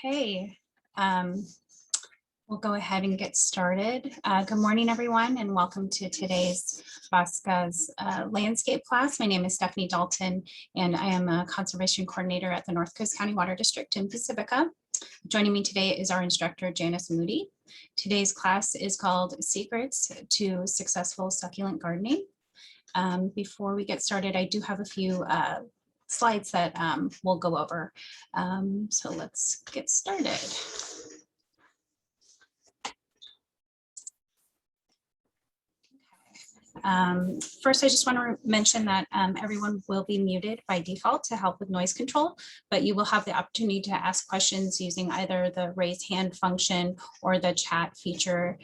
Okay, we'll go ahead and get started. Good morning, everyone, and welcome to today's BAWSCA's landscape class. My name is Stephanie Dalton, and I am a conservation coordinator at the North Coast County Water District in Pacifica. Joining me today is our instructor, Janice Moody. Today's class is called Secrets to Successful Succulent Gardening. Before we get started, I do have a few slides that we'll go over. So let's get started. First, I just want to mention that everyone will be muted by default to help with noise control, but you will have the opportunity to ask questions using either the raise hand function or the chat feature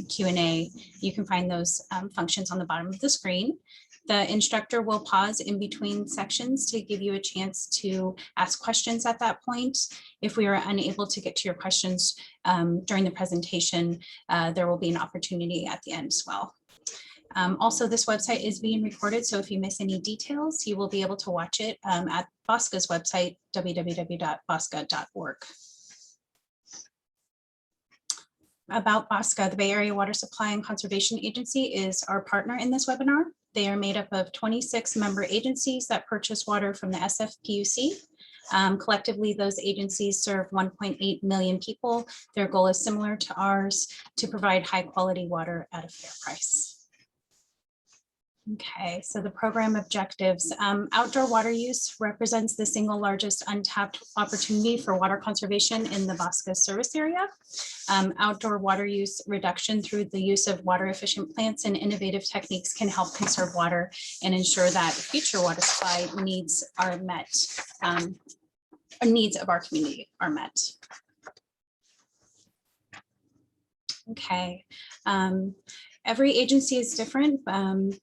Q&A. You can find those functions on the bottom of the screen. The instructor will pause in between sections to give you a chance to ask questions at that point. If we are unable to get to your questions during the presentation, there will be an opportunity at the end as well. Also, this website is being recorded, so if you miss any details, you will be able to watch it at BAWSCA's website, www.bawsca.org. About BAWSCA, the Bay Area Water Supply and Conservation Agency is our partner in this webinar. They are made up of 26 member agencies that purchase water from the SFPUC. Collectively, those agencies serve 1.8 million people. Their goal is similar to ours, to provide high quality water at a fair price. Okay, so the program objectives. Outdoor water use represents the single largest untapped opportunity for water conservation in the BAWSCA service area. Outdoor water use reduction through the use of water efficient plants and innovative techniques can help conserve water and ensure that future water supply needs are met, needs of our community are met. Okay. Every agency is different.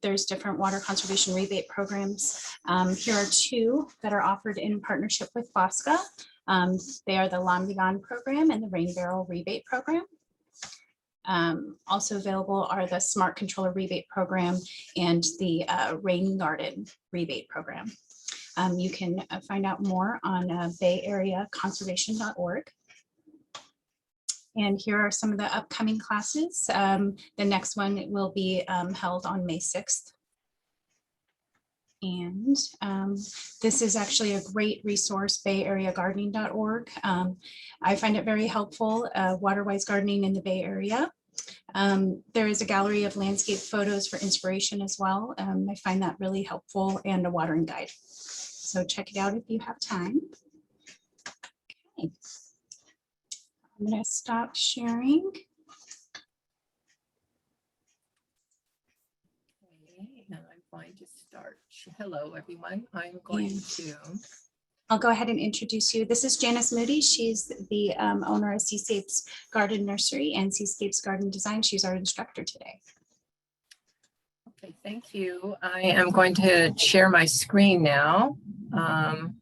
There's different water conservation rebate programs. Here are two that are offered in partnership with BAWSCA. They are the L'Ambignon program and the Rain Barrel rebate program. Also available are the Smart Controller rebate program and the Rain Garden rebate program. You can find out more on bayareaconservation.org. And here are some of the upcoming classes. The next one will be held on May 6th. And this is actually a great resource, bayareagardening.org. I find it very helpful, water-wise gardening in the Bay Area. There is a gallery of landscape photos for inspiration as well. I find that really helpful, and a watering guide. So check it out if you have time. Okay. I'm going to stop sharing. Okay, and I'm going to start. Hello, everyone. I'm going to. I'll go ahead and introduce you. This is Janice Moody. She's the owner of Seascapes Garden Nursery and Seascapes Garden Design. She's our instructor today. Okay, thank you. I am going to share my screen now. You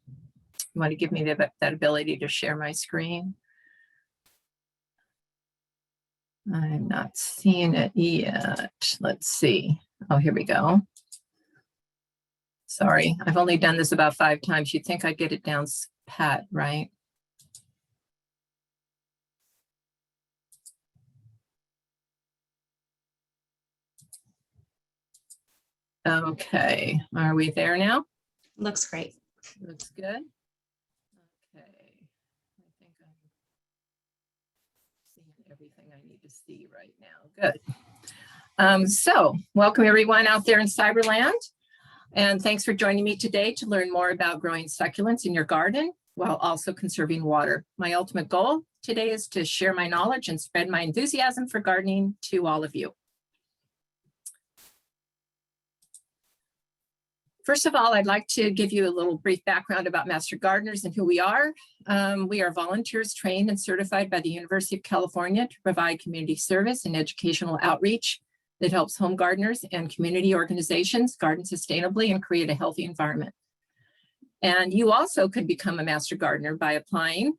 want to give me that ability to share my screen? I'm not seeing it yet. Let's see. Oh, here we go. Sorry, I've only done this about 5 times. You'd think I'd get it down pat, right? Okay, are we there now? Looks great. Looks good. Okay, I think I'm seeing everything I need to see right now. Good. So welcome everyone out there in Cyberland. And thanks for joining me today to learn more about growing succulents in your garden while also conserving water. My ultimate goal today is to share my knowledge and spread my enthusiasm for gardening to all of you. First of all, I'd like to give you a little brief background about Master Gardeners and who we are. We are volunteers trained and certified by the University of California to provide community service and educational outreach that helps home gardeners and community organizations garden sustainably and create a healthy environment. And you also could become a Master Gardener by applying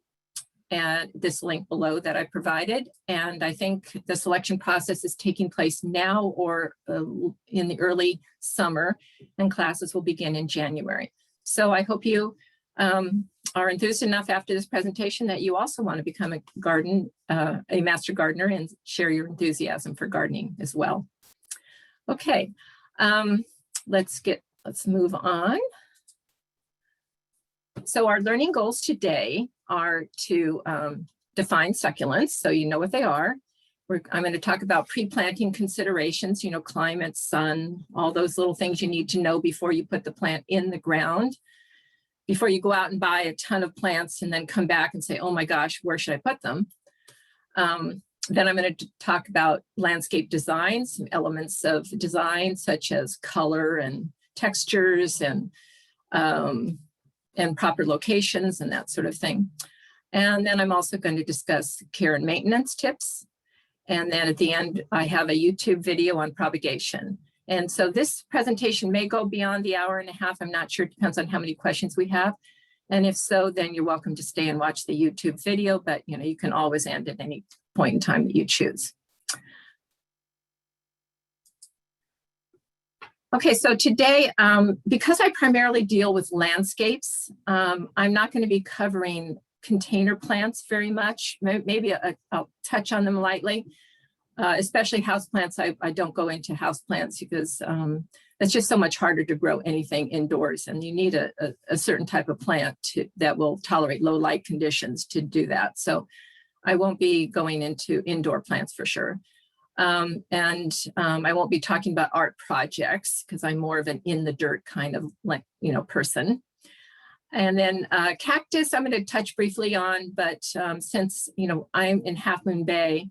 at this link below that I provided. And I think the selection process is taking place now or in the early summer, and classes will begin in January. So I hope you are enthused enough after this presentation that you also want to become a master gardener and share your enthusiasm for gardening as well. Okay, let's move on. So our learning goals today are to define succulents, so you know what they are. I'm going to talk about pre-planting considerations, you know, climate, sun, all those little things you need to know before you put the plant in the ground, before you go out and buy a ton of plants and then come back and say, oh my gosh, where should I put them? Then I'm going to talk about landscape design, some elements of design such as color and textures and proper locations and that sort of thing. And then I'm also going to discuss care and maintenance tips. And then at the end, I have a YouTube video on propagation. And so this presentation may go beyond the hour and a half. I'm not sure, it depends on how many questions we have. And if so, then you're welcome to stay and watch the YouTube video, but you know, you can always end at any point in time that you choose. Okay, so today, because I primarily deal with landscapes, I'm not going to be covering container plants very much. Maybe I'll touch on them lightly, especially houseplants. I don't go into houseplants because it's just so much harder to grow anything indoors, and you need a certain type of plant that will tolerate low light conditions to do that. So I won't be going into indoor plants for sure. I won't be talking about art projects because I'm more of an in the dirt kind of person. And then cactus, I'm going to touch briefly on, but since I'm in Half Moon Bay,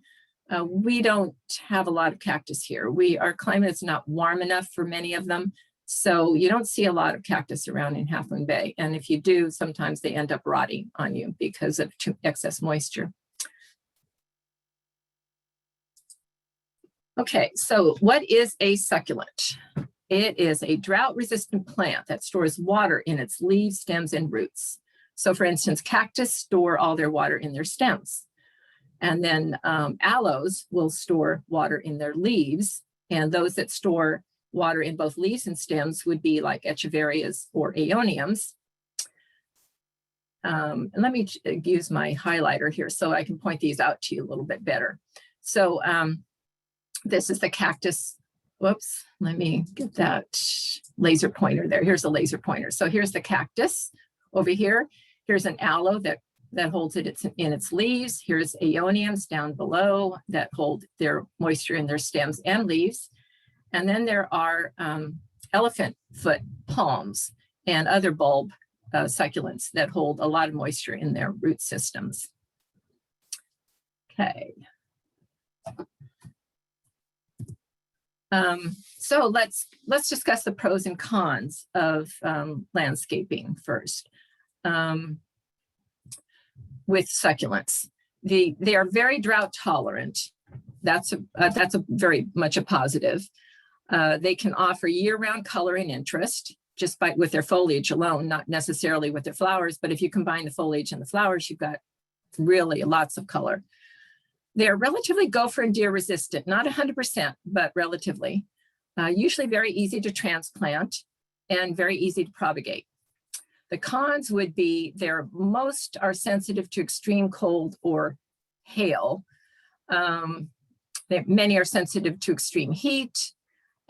we don't have a lot of cactus here. Our climate is not warm enough for many of them, so you don't see a lot of cactus around in Half Moon Bay. And if you do, sometimes they end up rotting on you because of excess moisture. Okay, so what is a succulent? It is a drought-resistant plant that stores water in its leaves, stems, and roots. So for instance, cactus store all their water in their stems. And then aloes will store water in their leaves. And those that store water in both leaves and stems would be like Echeverias or Aeoniums. And let me use my highlighter here so I can point these out to you a little bit better. So this is the cactus. Whoops, let me get that laser pointer there. Here's a laser pointer. So here's the cactus over here. Here's an aloe that holds it in its leaves. Here's Aeoniums down below that hold their moisture in their stems and leaves. And then there are elephant foot palms and other bulb succulents that hold a lot of moisture in their root systems. Okay. So let's discuss the pros and cons of landscaping first. With succulents, they are very drought tolerant. That's a very much a positive. They can offer year-round color and interest just with their foliage alone, not necessarily with their flowers. But if you combine the foliage and the flowers, you've got really lots of color. They are relatively gopher and deer resistant, not 100%, but relatively. Usually very easy to transplant and very easy to propagate. The cons would be most are sensitive to extreme cold or hail. Many are sensitive to extreme heat,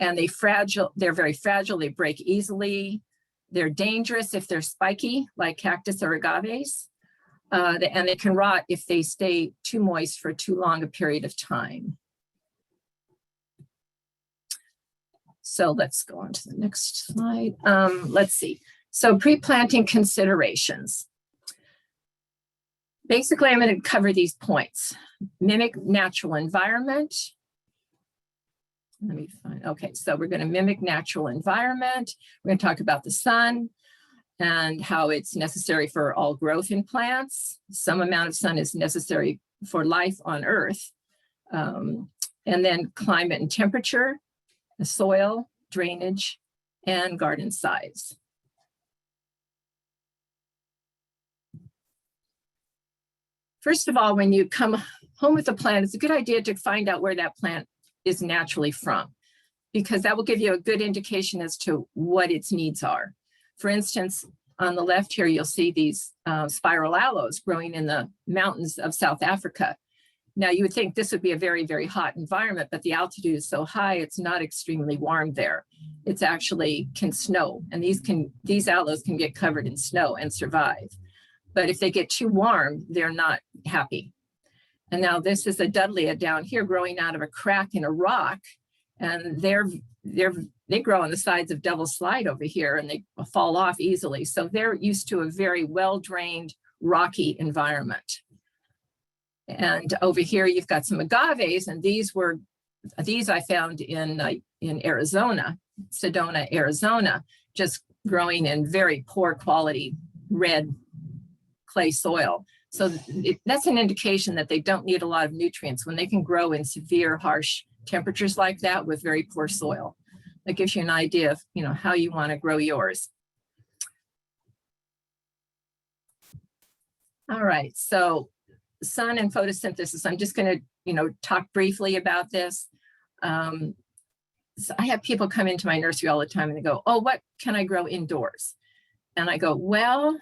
and they're very fragile, they break easily. They're dangerous if they're spiky, like cactus or agaves. And they can rot if they stay too moist for too long a period of time. So let's go on to the next slide. Let's see. So pre-planting considerations. Basically, I'm going to cover these points. Mimic natural environment. Let me find, okay, so we're going to mimic natural environment. We're going to talk about the sun and how it's necessary for all growth in plants. Some amount of sun is necessary for life on Earth. And then climate and temperature, the soil, drainage, and garden size. First of all, when you come home with a plant, it's a good idea to find out where that plant is naturally from, because that will give you a good indication as to what its needs are. For instance, On the left here, you'll see these spiral aloes growing in the mountains of South Africa. Now, you would think this would be a very, very hot environment, but the altitude is so high, it's not extremely warm there. It's actually can snow, and these aloes can get covered in snow and survive. But if they get too warm, they're not happy. And now this is a Dudleya down here growing out of a crack in a rock, and they grow on the sides of Devil's Slide over here, and they fall off easily. So they're used to a very well-drained, rocky environment. And over here, you've got some agaves, and these I found in Arizona, Sedona, Arizona, just growing in very poor quality red clay soil. So that's an indication that they don't need a lot of nutrients when they can grow in severe, harsh temperatures like that with very poor soil. That gives you an idea of, how you want to grow yours. All right, so sun and photosynthesis. I'm just going to, talk briefly about this. So I have people come into my nursery all the time and they go, oh, what can I grow indoors? And I go, well,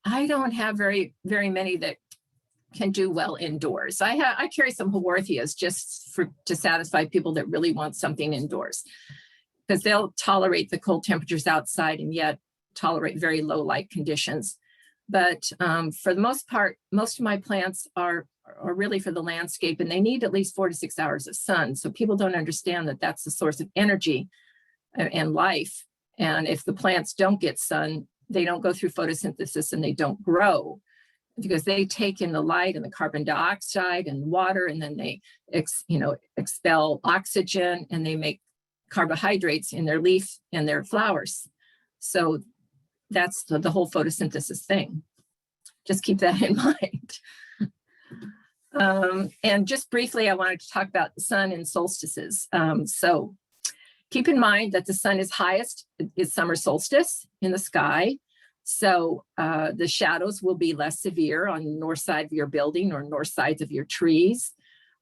I don't have very many that can do well indoors. I carry some Haworthias just to satisfy people that really want something indoors, because they'll tolerate the cold temperatures outside and yet tolerate very low light conditions. But for the most part, most of my plants are really for the landscape, and they need at least 4 to 6 hours of sun. So people don't understand that that's the source of energy and life. And if the plants don't get sun, they don't go through photosynthesis and they don't grow, because they take in the light and the carbon dioxide and water, and then they expel oxygen, and they make carbohydrates in their leaf and their flowers. So that's the whole photosynthesis thing. Just keep that in mind. And just briefly, I wanted to talk about the sun and solstices. So keep in mind that the sun is highest is summer solstice in the sky. So the shadows will be less severe on the north side of your building or north sides of your trees.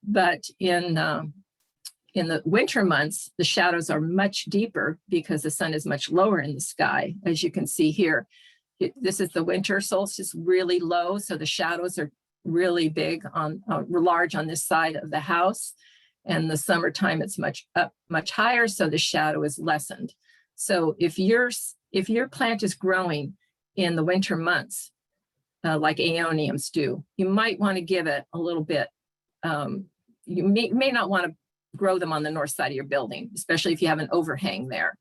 But in the winter months, the shadows are much deeper because the sun is much lower in the sky. As you can see here, this is the winter solstice, really low. So the shadows are really big large on this side of the house. And the summertime, it's much higher. So the shadow is lessened. So if your plant is growing in the winter months, like aeoniums do, you might want to give it a little bit. You may not want to grow them on the north side of your building, especially if you have an overhang there.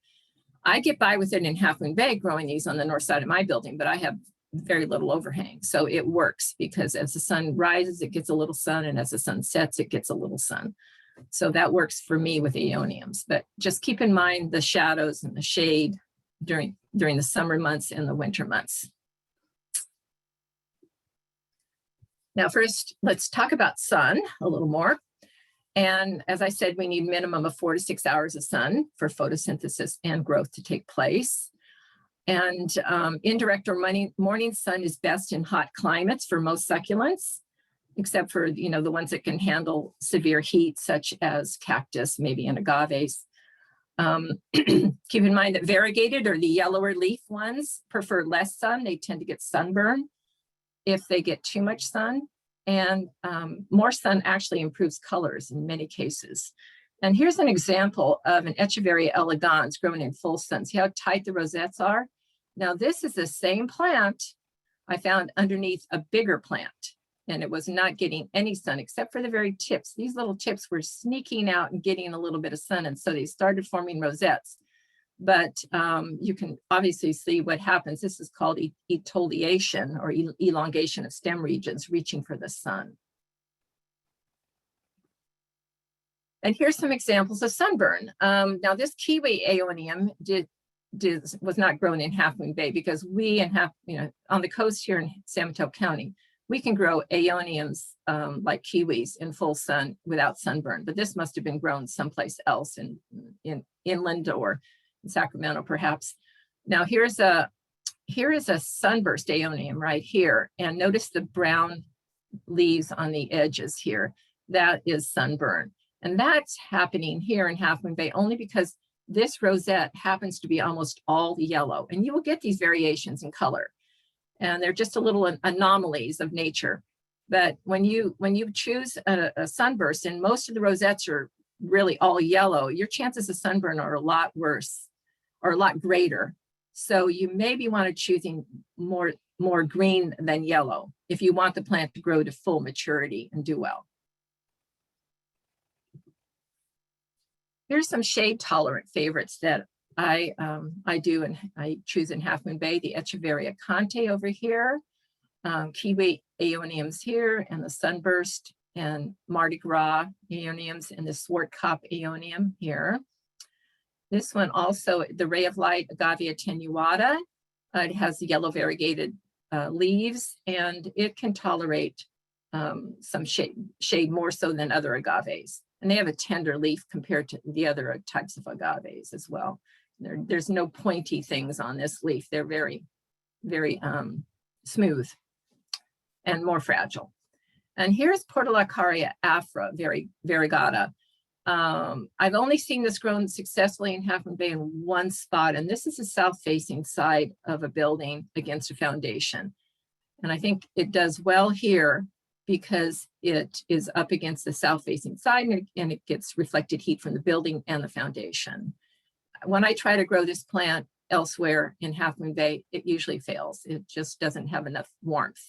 I get by with it in Half Moon Bay growing these on the north side of my building, but I have very little overhang. So it works because as the sun rises, it gets a little sun, and as the sun sets, it gets a little sun. So that works for me with aeoniums, but just keep in mind the shadows and the shade during the summer months and the winter months. Now, first, let's talk about sun a little more. And as I said, we need minimum of 4 to 6 hours of sun for photosynthesis and growth to take place. And indirect or morning sun is best in hot climates for most succulents, except for the ones that can handle severe heat, such as cactus, maybe, and agaves. Keep in mind that variegated or the yellower leaf ones prefer less sun. They tend to get sunburn if they get too much sun. And more sun actually improves colors in many cases. And here's an example of an Echeveria elegans grown in full sun. See how tight the rosettes are? Now, this is the same plant I found underneath a bigger plant, and it was not getting any sun except for the very tips. These little tips were sneaking out and getting a little bit of sun, and so they started forming rosettes. But you can obviously see what happens. This is called etiolation or elongation of stem regions reaching for the sun. And here's some examples of sunburn. Now, this kiwi aeonium was not grown in Half Moon Bay because we on the coast here in San Mateo County, we can grow aeoniums like kiwis in full sun without sunburn. But this must have been grown someplace else in inland or in Sacramento, perhaps. Now, here is a sunburst aeonium right here. And notice the brown leaves on the edges here. That is sunburn. And that's happening here in Half Moon Bay only because this rosette happens to be almost all yellow, and you will get these variations in color. And they're just a little anomalies of nature. But when you choose a sunburst, and most of the rosettes are really all yellow, your chances of sunburn are a lot worse, or a lot greater. So you maybe want to choosing more green than yellow if you want the plant to grow to full maturity and do well. Here's some shade-tolerant favorites that I do, and I choose in Half Moon Bay. The Echeveria Conte over here, Kiwi Aeoniums here, and the Sunburst and Mardi Gras Aeoniums, and the Swartkop Aeonium here. This one also, the Ray of Light Agave attenuata. It has the yellow variegated leaves, and it can tolerate some shade more so than other agaves. And they have a tender leaf compared to the other types of agaves as well. There's no pointy things on this leaf. They're very, very smooth and more fragile. And here's Portulacaria afra variegata. I've only seen this grown successfully in Half Moon Bay in one spot, and this is the south-facing side of a building against a foundation. And I think it does well here because it is up against the south-facing side, and it gets reflected heat from the building and the foundation. When I try to grow this plant elsewhere in Half Moon Bay, it usually fails. It just doesn't have enough warmth.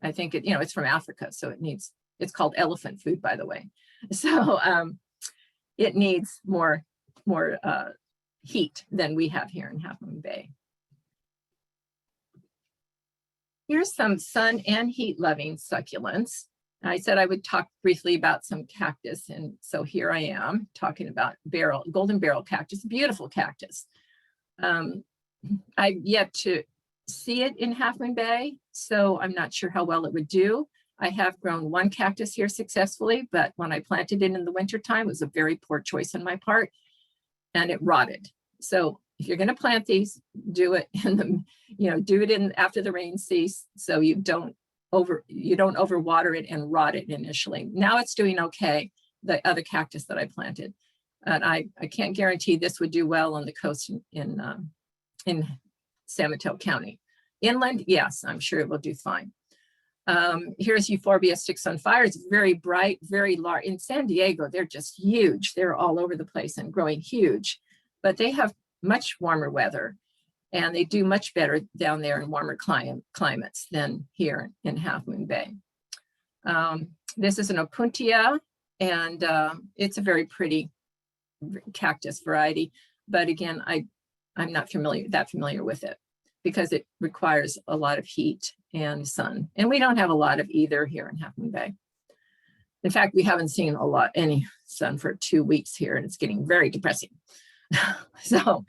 I think it, it's from Africa, so it's called elephant food, by the way. So it needs more heat than we have here in Half Moon Bay. Here's some sun and heat-loving succulents. I said I would talk briefly about some cactus, and so here I am talking about golden barrel cactus, beautiful cactus. I've yet to see it in Half Moon Bay, so I'm not sure how well it would do. I have grown one cactus here successfully, but when I planted it in the wintertime, it was a very poor choice on my part, and it rotted. So if you're going to plant these, do it in the, do it in after the rain cease, so you don't overwater it and rot it initially. Now it's doing okay, the other cactus that I planted. And I can't guarantee this would do well on the coast in San Mateo County. Inland, yes, I'm sure it will do fine. Here's Euphorbia Sticks on Fire. It's very bright, very large. In San Diego, they're just huge. They're all over the place and growing huge, but they have much warmer weather, and they do much better down there in warmer climates than here in Half Moon Bay. This is an Opuntia, and it's a very pretty cactus variety, but again, I'm not that familiar with it because it requires a lot of heat and sun, and we don't have a lot of either here in Half Moon Bay. In fact, we haven't seen any sun for 2 weeks here, and it's getting very depressing. So,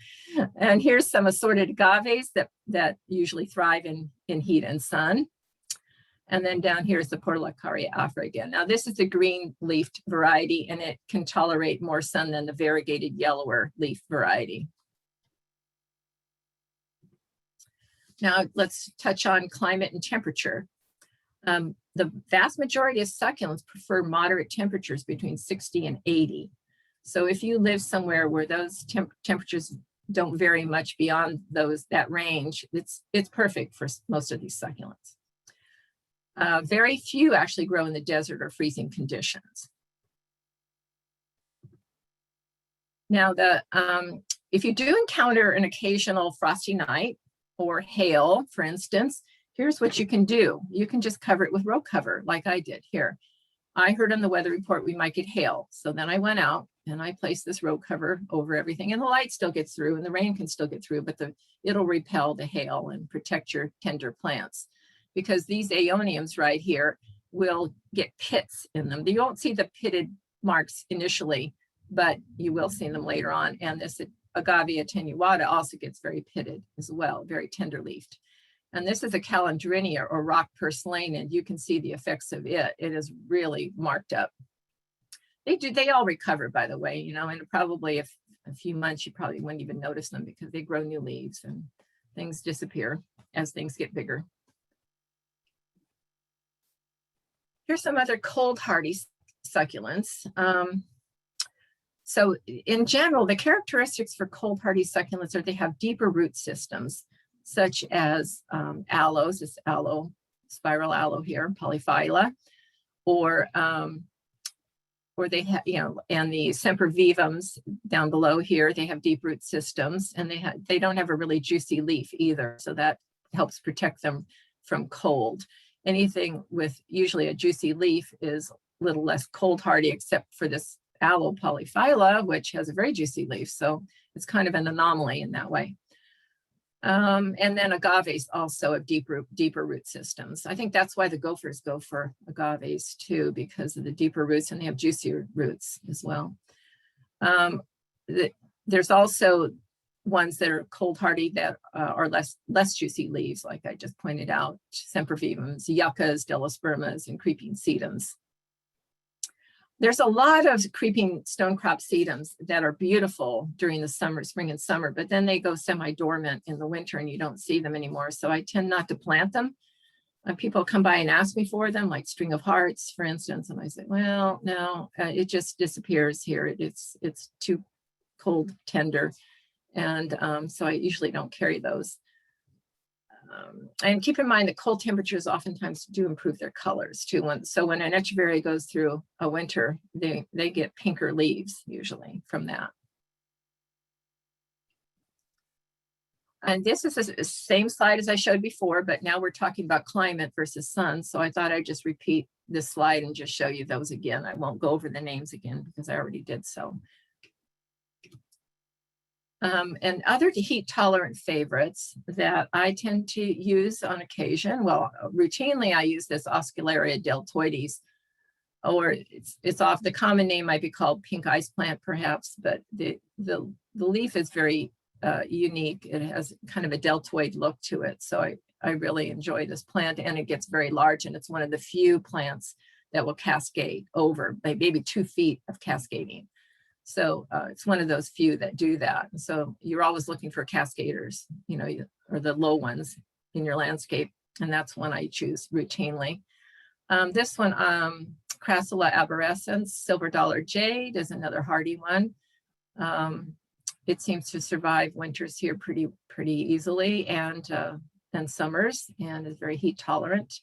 and here's some assorted agaves that usually thrive in heat and sun. And then down here is the Portulacaria afra again. Now this is the green leafed variety, and it can tolerate more sun than the variegated yellower leaf variety. Now let's touch on climate and temperature. The vast majority of succulents prefer moderate temperatures between 60 and 80. So if you live somewhere where those temperatures don't vary much beyond that range, it's perfect for most of these succulents. Very few actually grow in the desert or freezing conditions. Now, if you do encounter an occasional frosty night or hail, for instance, here's what you can do. You can just cover it with row cover like I did here. I heard on the weather report we might get hail. So then I went out and I placed this row cover over everything, and the light still gets through and the rain can still get through, but it'll repel the hail and protect your tender plants, because these aeoniums right here will get pits in them. You won't see the pitted marks initially, but you will see them later on. And this Agave attenuata also gets very pitted as well, very tender leafed. And this is a Calandrinia or rock purslane, and you can see the effects of it. It is really marked up. They all recover, by the way, and probably if a few months, you probably wouldn't even notice them because they grow new leaves and things disappear as things get bigger. Here's some other cold hardy succulents. So in general, the characteristics for cold hardy succulents are they have deeper root systems, such as aloes, this aloe, spiral aloe here, Polyphylla, or they have, you know, and the sempervivums down below here, they have deep root systems, and they don't have a really juicy leaf either, so that helps protect them from cold. Anything with usually a juicy leaf is a little less cold hardy, except for this aloe Polyphylla, which has a very juicy leaf, so it's kind of an anomaly in that way. And then agaves also have deeper root systems. I think that's why the gophers go for agaves too, because of the deeper roots, and they have juicier roots as well. There's also ones that are cold hardy that are less juicy leaves, like I just pointed out, sempervivums, yuccas, delospermas, and creeping sedums. There's a lot of creeping stonecrop sedums that are beautiful during the summer, spring and summer, but then they go semi-dormant in the winter and you don't see them anymore. So I tend not to plant them. People come by and ask me for them, like string of hearts, for instance, and I say, well, no, it just disappears here. It's too cold, tender, and so I usually don't carry those. And keep in mind that cold temperatures oftentimes do improve their colors too. So when an Echeveria goes through a winter, they get pinker leaves usually from that. And this is the same slide as I showed before, but now we're talking about climate versus sun. So I thought I'd just repeat this slide and just show you those again. I won't go over the names again because I already did so. And other heat-tolerant favorites that I tend to use on occasion, well, routinely I use this Oscularia deltoides, or it's off, the common name might be called pink ice plant perhaps, but the leaf is very unique. It has kind of a deltoid look to it. So I really enjoy this plant, and it gets very large, and it's one of the few plants that will cascade over, like maybe 2 feet of cascading. So it's one of those few that do that. So you're always looking for cascaders, you know, or the low ones in your landscape. And that's one I choose routinely. This one, Crassula arborescens, silver dollar jade, is another hardy one. It seems to survive winters here pretty easily, and summers, and is very heat tolerant.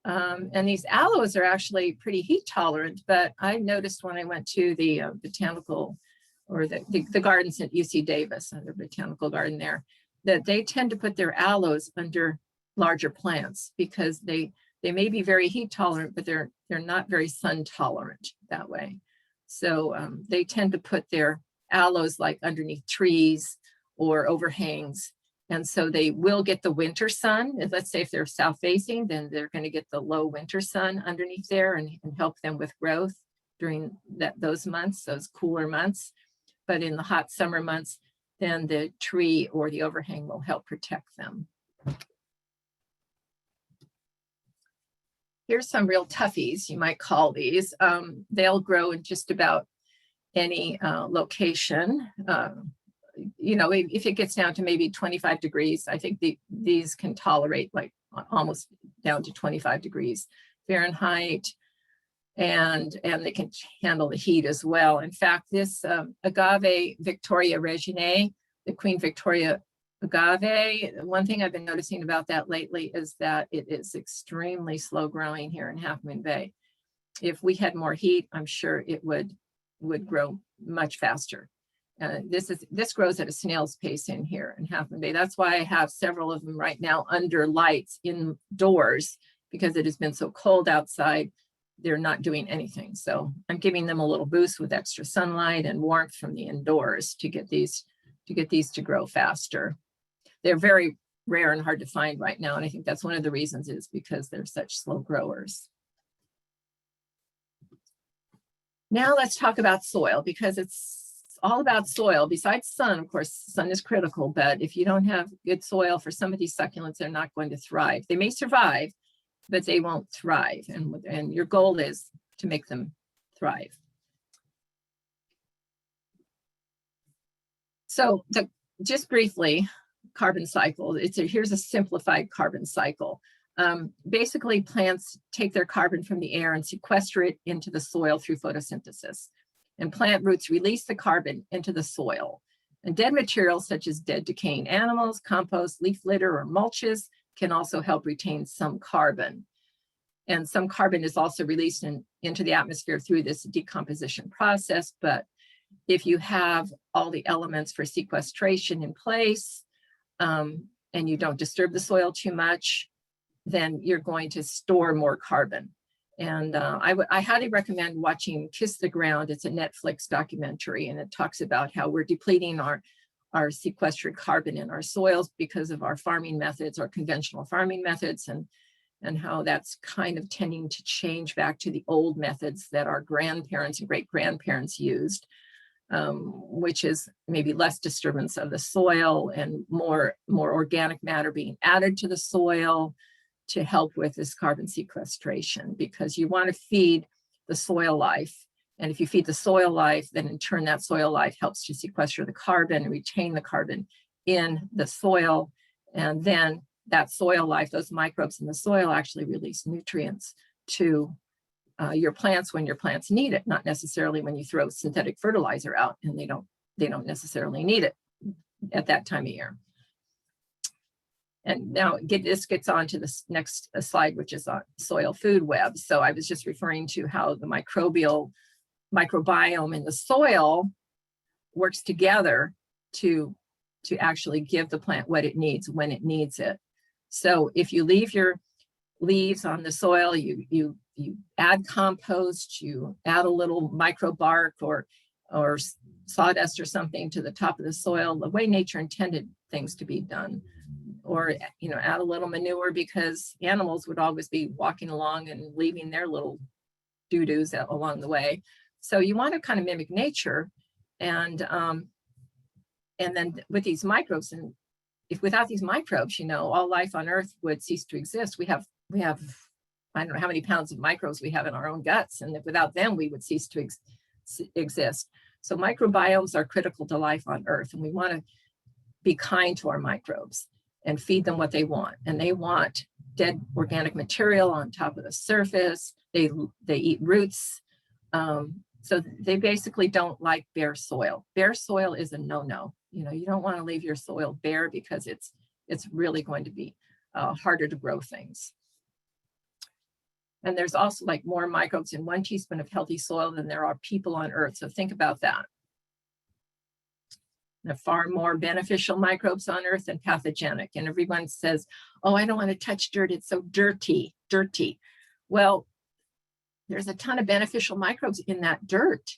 And these aloes are actually pretty heat tolerant, but I noticed when I went to the botanical, or the gardens at UC Davis, the botanical garden there, that they tend to put their aloes under larger plants because they may be very heat tolerant, but they're not very sun tolerant that way. So they tend to put their aloes like underneath trees or overhangs. And so they will get the winter sun. Let's say if they're south facing, then they're going to get the low winter sun underneath there and help them with growth during those months, those cooler months. But in the hot summer months, then the tree or the overhang will help protect them. Here's some real toughies, you might call these. They'll grow in just about any location. You know, if it gets down to maybe 25 degrees, I think these can tolerate like almost down to 25 degrees Fahrenheit, and they can handle the heat as well. In fact, this Agave Victoria Reginae, the Queen Victoria agave, one thing I've been noticing about that lately is that it is extremely slow growing here in Half Moon Bay. If we had more heat, I'm sure it would grow much faster. This grows at a snail's pace in here in Half Moon Bay. That's why I have several of them right now under lights indoors, because it has been so cold outside. They're not doing anything. So I'm giving them a little boost with extra sunlight and warmth from the indoors to get these to grow faster. They're very rare and hard to find right now. And I think that's one of the reasons is because they're such slow growers. Now let's talk about soil, because it's all about soil. Besides sun, of course, sun is critical, but if you don't have good soil for some of these succulents, they're not going to thrive. They may survive, but they won't thrive. And your goal is to make them thrive. So just briefly, carbon cycle. Here's a simplified carbon cycle. Basically, plants take their carbon from the air and sequester it into the soil through photosynthesis. And plant roots release the carbon into the soil. And dead materials such as dead decaying animals, compost, leaf litter, or mulches can also help retain some carbon. And some carbon is also released into the atmosphere through this decomposition process. But if you have all the elements for sequestration in place, and you don't disturb the soil too much, then you're going to store more carbon. And I highly recommend watching Kiss the Ground. It's a Netflix documentary, and it talks about how we're depleting our sequestered carbon in our soils because of our farming methods, our conventional farming methods, and how that's kind of tending to change back to the old methods that our grandparents and great-grandparents used, which is maybe less disturbance of the soil and more organic matter being added to the soil to help with this carbon sequestration, because you want to feed the soil life. And if you feed the soil life, then in turn that soil life helps to sequester the carbon and retain the carbon in the soil. And then that soil life, those microbes in the soil actually release nutrients to your plants when your plants need it, not necessarily when you throw synthetic fertilizer out and they don't necessarily need it at that time of year. And now this gets on to this next slide, which is on soil food web. So I was just referring to how the microbiome in the soil works together to actually give the plant what it needs when it needs it. So if you leave your leaves on the soil, you add compost, you add a little micro bark or sawdust or something to the top of the soil, the way nature intended things to be done. Or, add a little manure, because animals would always be walking along and leaving their little doo-doos along the way. So you want to kind of mimic nature, and then with these microbes, and if without these microbes, all life on Earth would cease to exist. We have I don't know how many pounds of microbes we have in our own guts, and if without them, we would cease to exist. So microbiomes are critical to life on Earth, and we want to be kind to our microbes and feed them what they want. And they want dead organic material on top of the surface. They eat roots. So they basically don't like bare soil. Bare soil is a no-no. You don't want to leave your soil bare, because it's really going to be harder to grow things. And there's also like more microbes in 1 teaspoon of healthy soil than there are people on Earth. So think about that. There are far more beneficial microbes on Earth than pathogenic. And everyone says, oh, I don't want to touch dirt. It's so dirty. Well, there's a ton of beneficial microbes in that dirt.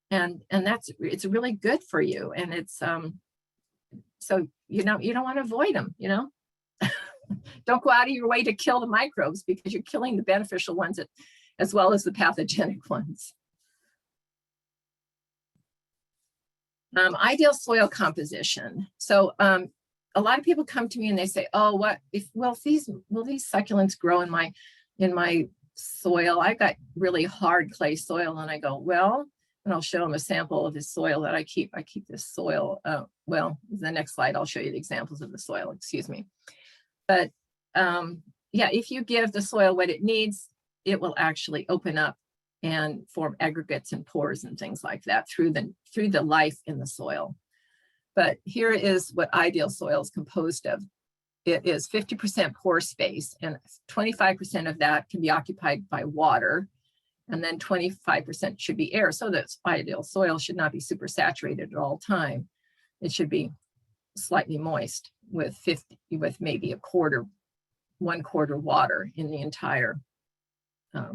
And it's really good for you. And it's, so, you don't want to avoid them, Don't go out of your way to kill the microbes, because you're killing the beneficial ones as well as the pathogenic ones. Ideal soil composition. So a lot of people come to me and they say, oh, will these succulents grow in my soil? I got really hard clay soil. And I go, well, and I'll show them a sample of this soil that I keep. I keep this soil. Well, the next slide, I'll show you the examples of the soil, excuse me. But yeah, if you give the soil what it needs, it will actually open up and form aggregates and pores and things like that through the life in the soil. But here is what ideal soil is composed of. It is 50% pore space, and 25% of that can be occupied by water, and then 25% should be air. So that ideal soil should not be super saturated at all time. It should be slightly moist with maybe 1/4 water in the entire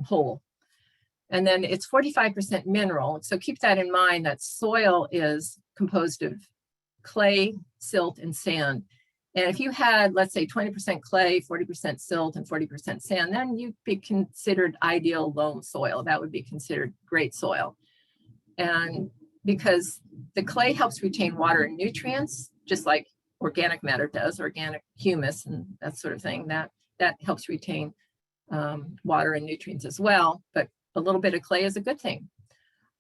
whole. And then it's 45% mineral. So keep that in mind, that soil is composed of clay, silt, and sand. And if you had, let's say, 20% clay, 40% silt, and 40% sand, then you'd be considered ideal loam soil. That would be considered great soil. And because the clay helps retain water and nutrients, just like organic matter does, organic humus and that sort of thing, that helps retain water and nutrients as well. But a little bit of clay is a good thing.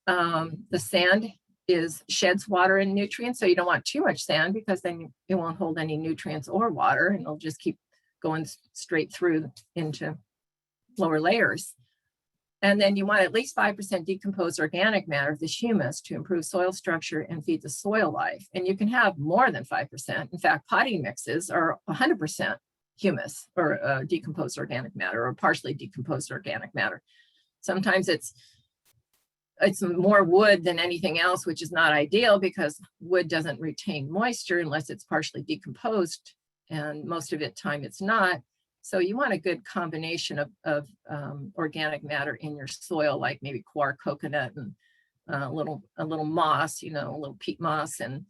The sand sheds water and nutrients, so you don't want too much sand, because then it won't hold any nutrients or water, and it'll just keep going straight through into lower layers. And then you want at least 5% decomposed organic matter, this humus, to improve soil structure and feed the soil life. And you can have more than 5%. In fact, potting mixes are 100% humus or decomposed organic matter or partially decomposed organic matter. Sometimes it's more wood than anything else, which is not ideal because wood doesn't retain moisture unless it's partially decomposed, and most of the time it's not. So you want a good combination of organic matter in your soil, like maybe coir coconut and a little moss, a little peat moss, and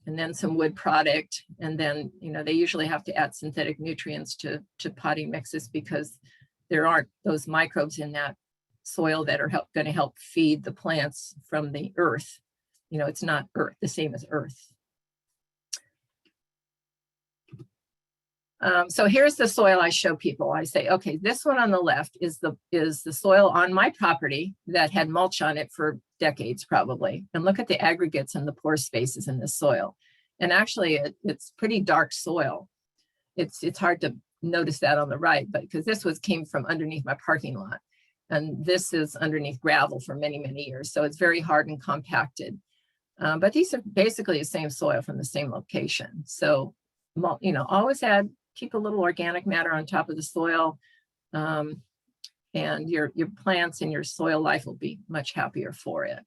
then some wood product. And then, they usually have to add synthetic nutrients to potting mixes because there aren't those microbes in that soil that are going to help feed the plants from the earth. It's not earth, the same as earth. So here's the soil I show people. I say, okay, this one on the left is the soil on my property that had mulch on it for decades probably. And look at the aggregates and the pore spaces in this soil. And actually it's pretty dark soil. It's hard to notice that on the right, but because this came from underneath my parking lot. And this is underneath gravel for many, many years. So it's very hard and compacted. But these are basically the same soil from the same location. So, always keep a little organic matter on top of the soil, and your plants and your soil life will be much happier for it.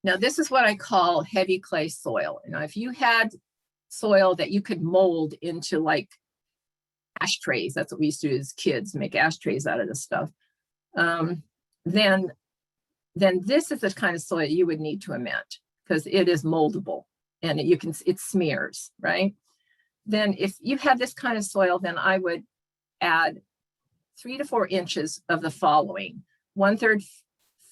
Now, this is what I call heavy clay soil. If you had soil that you could mold into like ashtrays, that's what we used to do as kids, make ashtrays out of this stuff, then this is the kind of soil you would need to amend because it is moldable. And it smears, right? Then if you had this kind of soil, then I would add 3 to 4 inches of the following: 1/3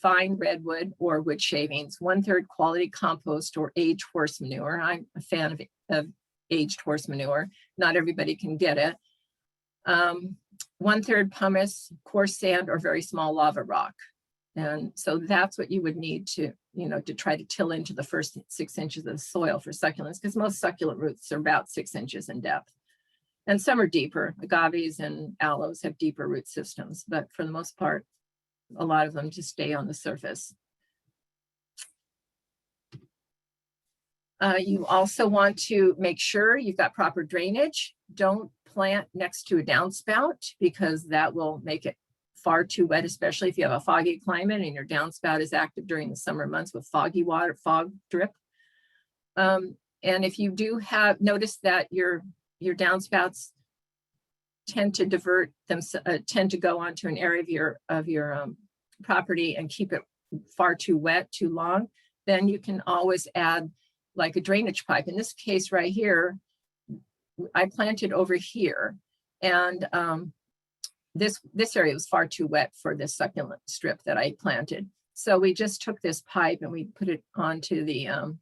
fine redwood or wood shavings, 1/3 quality compost or aged horse manure. I'm a fan of aged horse manure. Not everybody can get it. 1/3 pumice, coarse sand, or very small lava rock. And so that's what you would need to try to till into the first 6 inches of the soil for succulents, because most succulent roots are about 6 inches in depth. And some are deeper. Agaves and aloes have deeper root systems, but for the most part, a lot of them just stay on the surface. You also want to make sure you've got proper drainage. Don't plant next to a downspout because that will make it far too wet, especially if you have a foggy climate and your downspout is active during the summer months with foggy water, fog drip. And if you do notice that your downspouts tend to tend to go onto an area of your property and keep it far too wet, too long, then you can always add like a drainage pipe. In this case right here, I planted over here, and this area was far too wet for this succulent strip that I planted. So we just took this pipe and we put it onto the end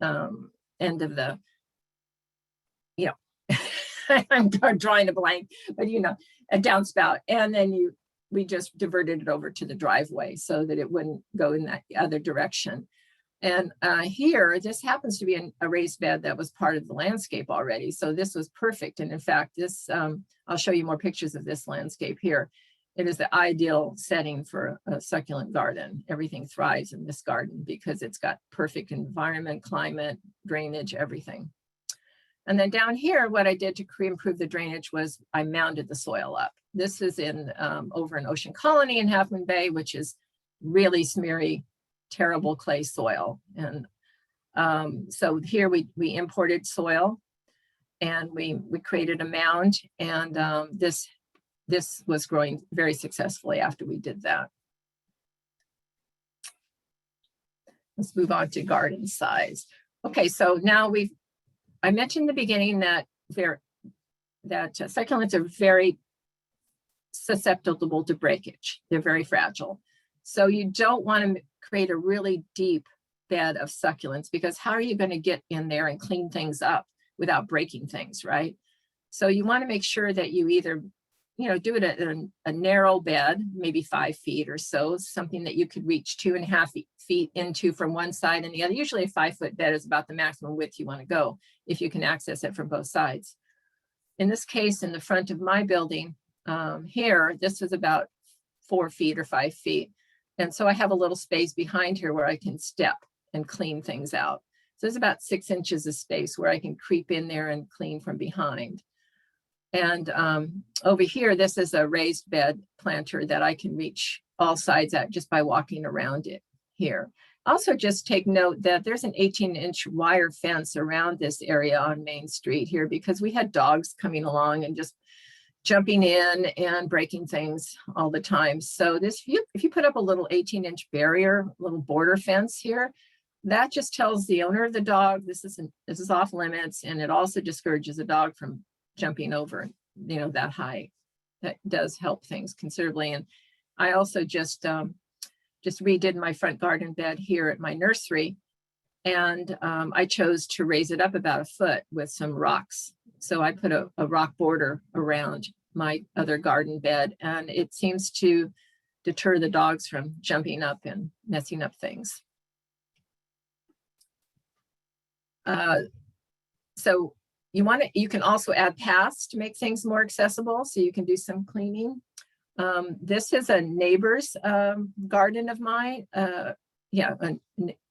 of the, I'm drawing a blank, but a downspout. And then we just diverted it over to the driveway so that it wouldn't go in that other direction. And here, this happens to be a raised bed that was part of the landscape already. So this was perfect. And in fact, this, I'll show you more pictures of this landscape here. It is the ideal setting for a succulent garden. Everything thrives in this garden because it's got perfect environment, climate, drainage, everything. And then down here, what I did to improve the drainage was I mounded the soil up. This is over in Ocean Colony in Half Moon Bay, which is really smeary, terrible clay soil. And so here we imported soil and we created a mound, and this was growing very successfully after we did that. Let's move on to garden size. Okay, so now I mentioned in the beginning that succulents are very susceptible to breakage. They're very fragile. So you don't want to create a really deep bed of succulents, because how are you going to get in there and clean things up without breaking things, right? So you want to make sure that you either, do it in a narrow bed, maybe 5 feet or so, something that you could reach 2.5 feet into from one side and the other. Usually a 5-foot bed is about the maximum width you want to go if you can access it from both sides. In this case, in the front of my building, here, this is about 4 feet or 5 feet. And so I have a little space behind here where I can step and clean things out. So there's about 6 inches of space where I can creep in there and clean from behind. And over here, this is a raised bed planter that I can reach all sides at just by walking around it here. Also, just take note that there's an 18-inch wire fence around this area on Main Street here because we had dogs coming along and just jumping in and breaking things all the time. So this, if you put up a little 18-inch barrier, little border fence here, that just tells the owner of the dog this is off limits, and it also discourages a dog from jumping over, you know, that high. That does help things considerably. And I also just redid my front garden bed here at my nursery, and I chose to raise it up about 1 foot with some rocks. So I put a rock border around my other garden bed, and it seems to deter the dogs from jumping up and messing up things. So you can also add paths to make things more accessible, so you can do some cleaning. This is a neighbor's garden of mine. A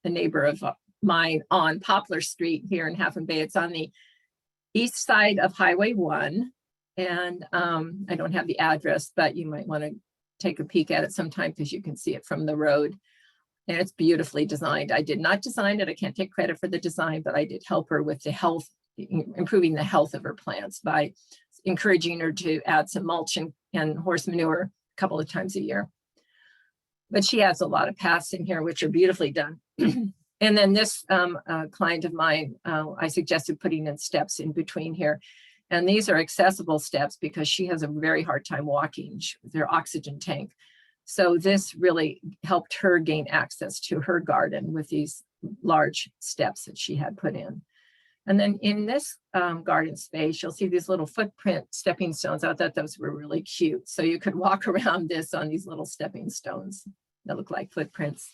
neighbor of mine on Poplar Street here in Half Moon Bay. It's on the east side of Highway 1. And I don't have the address, but you might want to take a peek at it sometime because you can see it from the road. And it's beautifully designed. I did not design it. I can't take credit for the design, but I did help her with the health, improving the health of her plants by encouraging her to add some mulch and horse manure a couple of times a year. But she has a lot of paths in here, which are beautifully done. And then this client of mine, I suggested putting in steps in between here. And these are accessible steps because she has a very hard time walking. Their oxygen tank. So this really helped her gain access to her garden with these large steps that she had put in. And then in this garden space, you'll see these little footprint stepping stones. I thought those were really cute. So you could walk around this on these little stepping stones that look like footprints.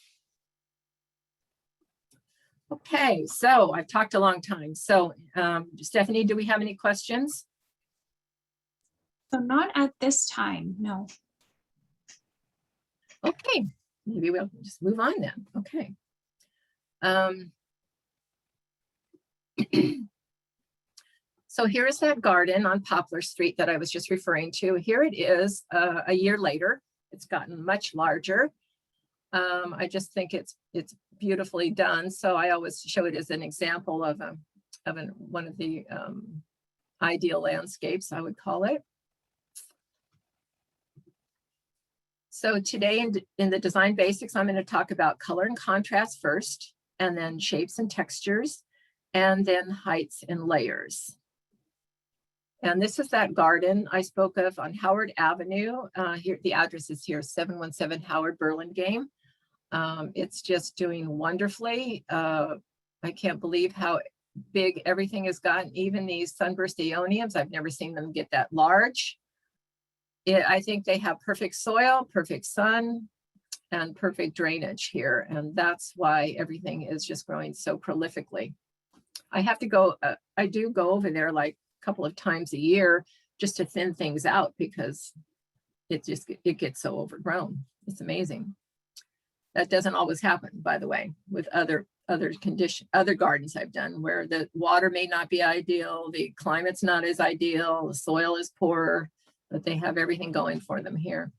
Okay, so I've talked a long time. So Stephanie, do we have any questions? So not at this time, no. Okay, maybe we'll just move on then. Okay. So here's that garden on Poplar Street that I was just referring to. Here it is a year later. It's gotten much larger. I just think it's beautifully done. So I always show it as an example of one of the ideal landscapes, I would call it. So today in the design basics, I'm going to talk about color and contrast first, and then shapes and textures, and then heights and layers. And this is that garden I spoke of on Howard Avenue. Here, the address is here, 717 Howard Burlingame. It's just doing wonderfully. I can't believe how big everything has gotten, even these sunburst aeoniums. I've never seen them get that large. I think they have perfect soil, perfect sun, and perfect drainage here. And that's why everything is just growing so prolifically. I have to go, I do go over there like a couple of times a year just to thin things out because it gets so overgrown. It's amazing. That doesn't always happen, by the way, with other gardens I've done where the water may not be ideal, the climate's not as ideal, the soil is poorer, but they have everything going for them here.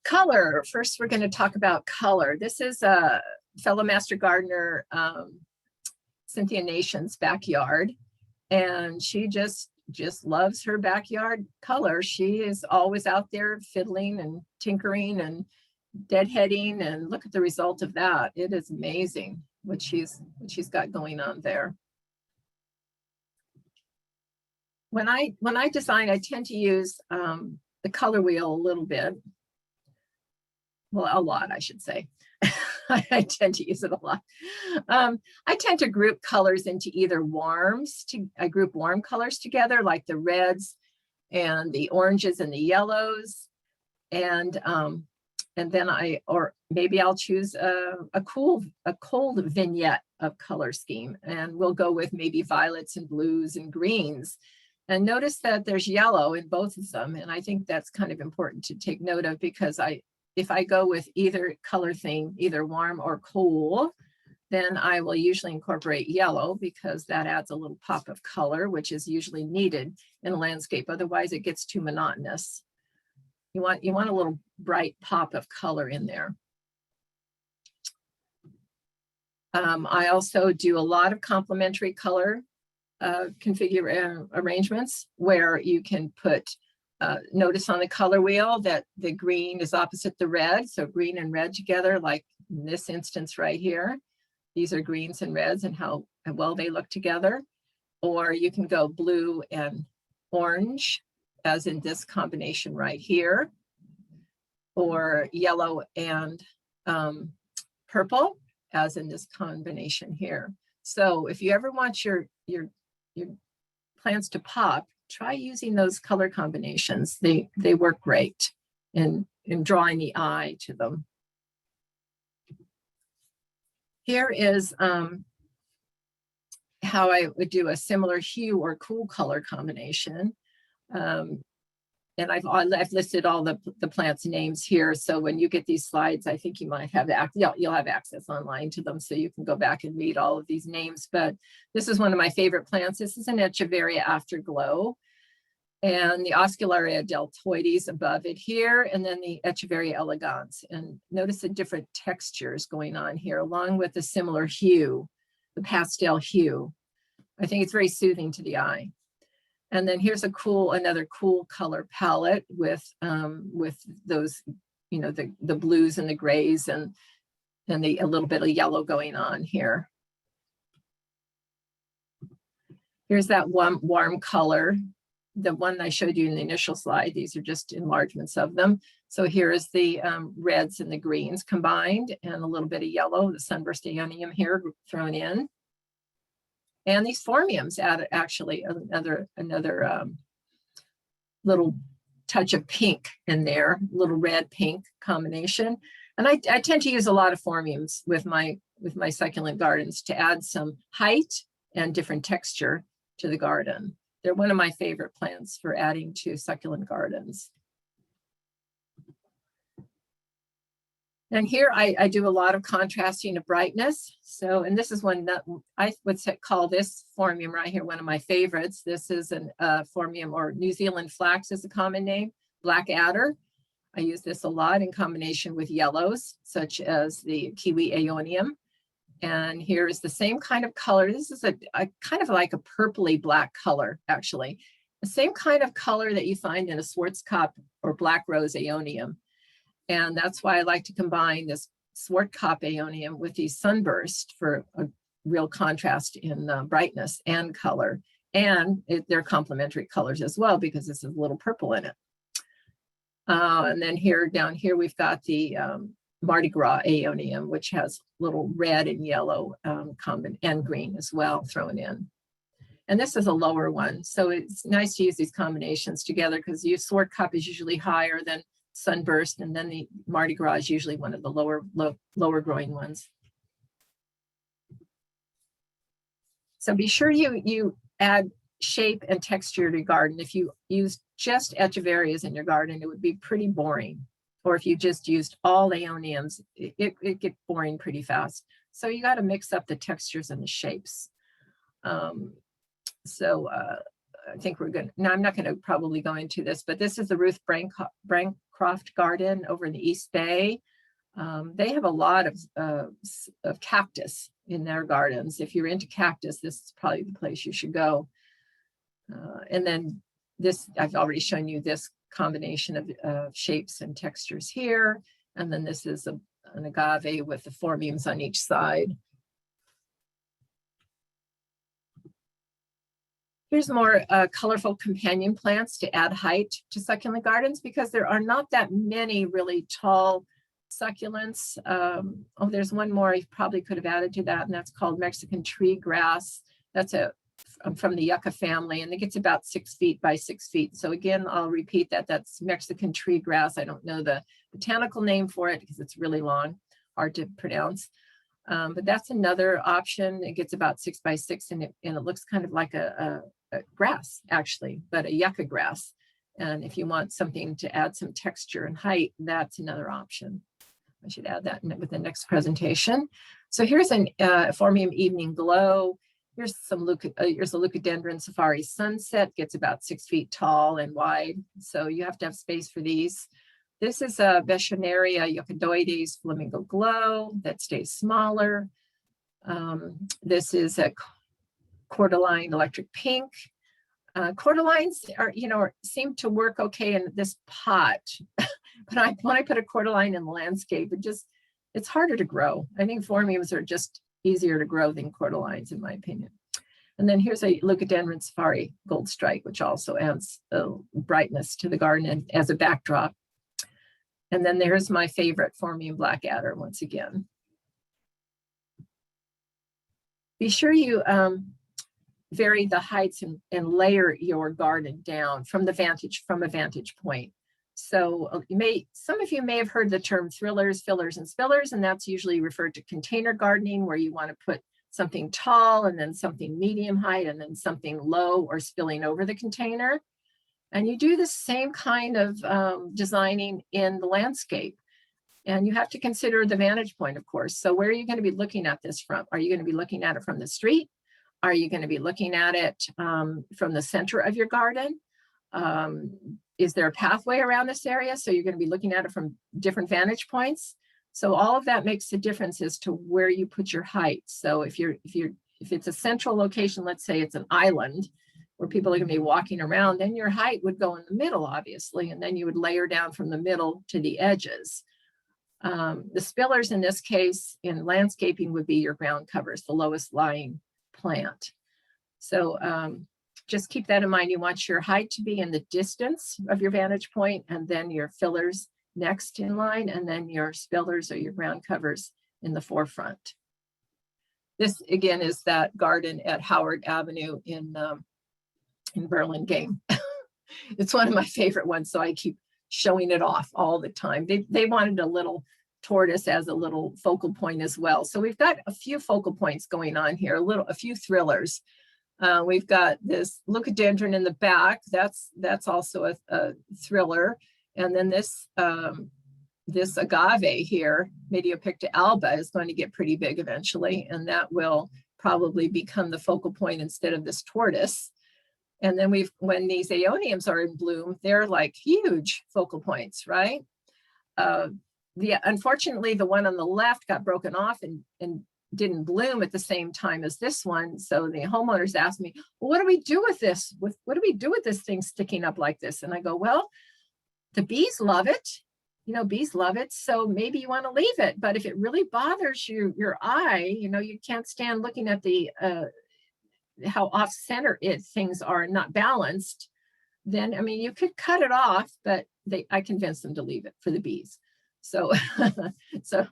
Color. First, we're going to talk about color. This is a fellow master gardener, Cynthia Nation's backyard, and she just loves her backyard color. She is always out there fiddling and tinkering and deadheading, and look at the result of that. It is amazing what she's got going on there. When I design, I tend to use the color wheel a little bit. Well, a lot, I should say. I tend to use it a lot. I tend to group colors into either warms. I group warm colors together, like the reds and the oranges and the yellows, and then maybe I'll choose a cold vignette of color scheme, and we'll go with maybe violets and blues and greens. And notice that there's yellow in both of them. And I think that's kind of important to take note of, because if I go with either color theme, either warm or cool, then I will usually incorporate yellow, because that adds a little pop of color, which is usually needed in a landscape. Otherwise it gets too monotonous. You want a little bright pop of color in there. I also do a lot of complementary color arrangements, where you can put, notice on the color wheel that the green is opposite the red. So green and red together, like in this instance right here. These are greens and reds and how well they look together. Or you can go blue and orange, as in this combination right here. Or yellow and purple, as in this combination here. So if you ever want your plants to pop, try using those color combinations. They work great in drawing the eye to them. Here is how I would do a similar hue or cool color combination. And I've listed all the plants' names here. So when you get these slides, I think you might have you'll have access online to them, so you can go back and read all of these names. But this is one of my favorite plants. This is an Echeveria Afterglow, and the Oscularia deltoides above it here, and then the Echeveria elegans. And notice the different textures going on here, along with the similar hue, the pastel hue. I think it's very soothing to the eye. And then here's another cool color palette with those, you know, the blues and the grays and a little bit of yellow going on here. Here's that warm color, the one I showed you in the initial slide. These are just enlargements of them. So here's the reds and the greens combined, and a little bit of yellow, the sunburst aeonium here thrown in. And these phormiums add actually another little touch of pink in there, little red pink combination. And I tend to use a lot of phormiums with my succulent gardens to add some height and different texture to the garden. They're one of my favorite plants for adding to succulent gardens. And here I do a lot of contrasting of brightness. So, and this is one that I would call this phormium right here one of my favorites. This is an phormium, or New Zealand flax is a common name, black adder. I use this a lot in combination with yellows, such as the kiwi aeonium. And here is the same kind of color. This is a kind of like a purpley black color, actually. The same kind of color that you find in a Schwarzkopf or black rose aeonium. And that's why I like to combine this Schwarzkopf aeonium with these sunburst for a real contrast in brightness and color. And they're complementary colors as well, because this is a little purple in it. And then down here, we've got the Mardi Gras aeonium, which has little red and yellow and green as well thrown in. And this is a lower one. So it's nice to use these combinations together, because your Schwarzkopf is usually higher than sunburst, and then the Mardi Gras is usually one of the lower growing ones. So be sure you add shape and texture to your garden. If you use just Echeverias in your garden, it would be pretty boring. Or if you just used all aeoniums, it gets boring pretty fast. So you got to mix up the textures and the shapes. I think we're good. Now, I'm not going to probably go into this, but this is the Ruth Bancroft garden over in the East Bay. They have a lot of cactus in their gardens. If you're into cactus, this is probably the place you should go. And then this, I've already shown you this combination of shapes and textures here. And then this is an agave with the phormiums on each side. Here's more colorful companion plants to add height to succulent gardens, because there are not that many really tall succulents. Oh, there's one more I probably could have added to that, and that's called Mexican tree grass. That's from the yucca family, and it gets about 6 feet by 6 feet. So again, I'll repeat that. That's Mexican tree grass. I don't know the botanical name for it because it's really long, hard to pronounce. But that's another option. It gets about 6 by 6 and it looks kind of like a grass actually, but a yucca grass. And if you want something to add some texture and height, that's another option. I should add that with the next presentation. So here's an Phormium Evening Glow. Here's here's a Leucadendron Safari Sunset, gets about 6 feet tall and wide. So you have to have space for these. This is a Veschnaria Eucadoides Flamingo Glow that stays smaller. This is a Cordyline Electric Pink. Cordylines seem to work okay in this pot, but when I put a cordyline in the landscape, it's harder to grow. I think Phormiums are just easier to grow than cordylines, in my opinion. And then here's a Leucadendron Safari Gold Strike, which also adds brightness to the garden and as a backdrop. And then there's my favorite Phormium Blackadder once again. Be sure you vary the heights and layer your garden down from a vantage point. So some of you may have heard the term thrillers, fillers, and spillers, and that's usually referred to container gardening, where you want to put something tall and then something medium height and then something low or spilling over the container. And you do the same kind of designing in the landscape. And you have to consider the vantage point, of course. So where are you going to be looking at this from? Are you going to be looking at it from the street? Are you going to be looking at it from the center of your garden? Is there a pathway around this area? So you're going to be looking at it from different vantage points. So all of that makes a difference as to where you put your height. So if it's a central location, let's say it's an island where people are going to be walking around, then your height would go in the middle, obviously, and then you would layer down from the middle to the edges. The spillers in this case in landscaping would be your ground covers, the lowest lying plant. So just keep that in mind. You want your height to be in the distance of your vantage point, and then your fillers next in line, and then your spillers or your ground covers in the forefront. This again is that garden at Howard Avenue in Burlingame. It's one of my favorite ones, so I keep showing it off all the time. They wanted a little tortoise as a little focal point as well. So we've got a few focal points going on here, a few thrillers. We've got this Leucadendron in the back. That's also a thriller. And then this agave here, Mediopicta alba, is going to get pretty big eventually, and that will probably become the focal point instead of this tortoise. And then when these aeoniums are in bloom, they're like huge focal points, right? Unfortunately, the one on the left got broken off and didn't bloom at the same time as this one. So the homeowners asked me, well, what do we do with this? What do we do with this thing sticking up like this? And I go, well, the bees love it. Bees love it. So maybe you want to leave it. But if it really bothers your eye, you can't stand looking at the how off center things are not balanced, then you could cut it off, but I convinced them to leave it for the bees. So so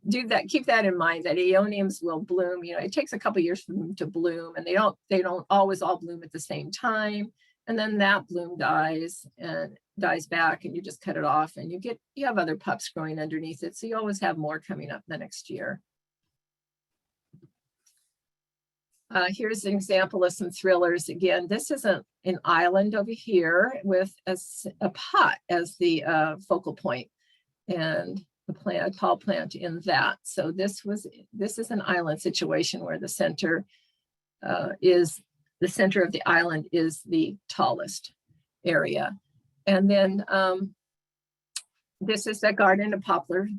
do that. Keep that in mind, that aeoniums will bloom. It takes a couple years for them to bloom, and they don't always all bloom at the same time. And then that bloom dies back, and you just cut it off, and you have other pups growing underneath it. So you always have more coming up the next year. Here's an example of some thrillers. Again, this is an island over here with a pot as the focal point, and a tall plant in that. So this is an island situation where the center of the island is the tallest area. And then this is the garden of Poplar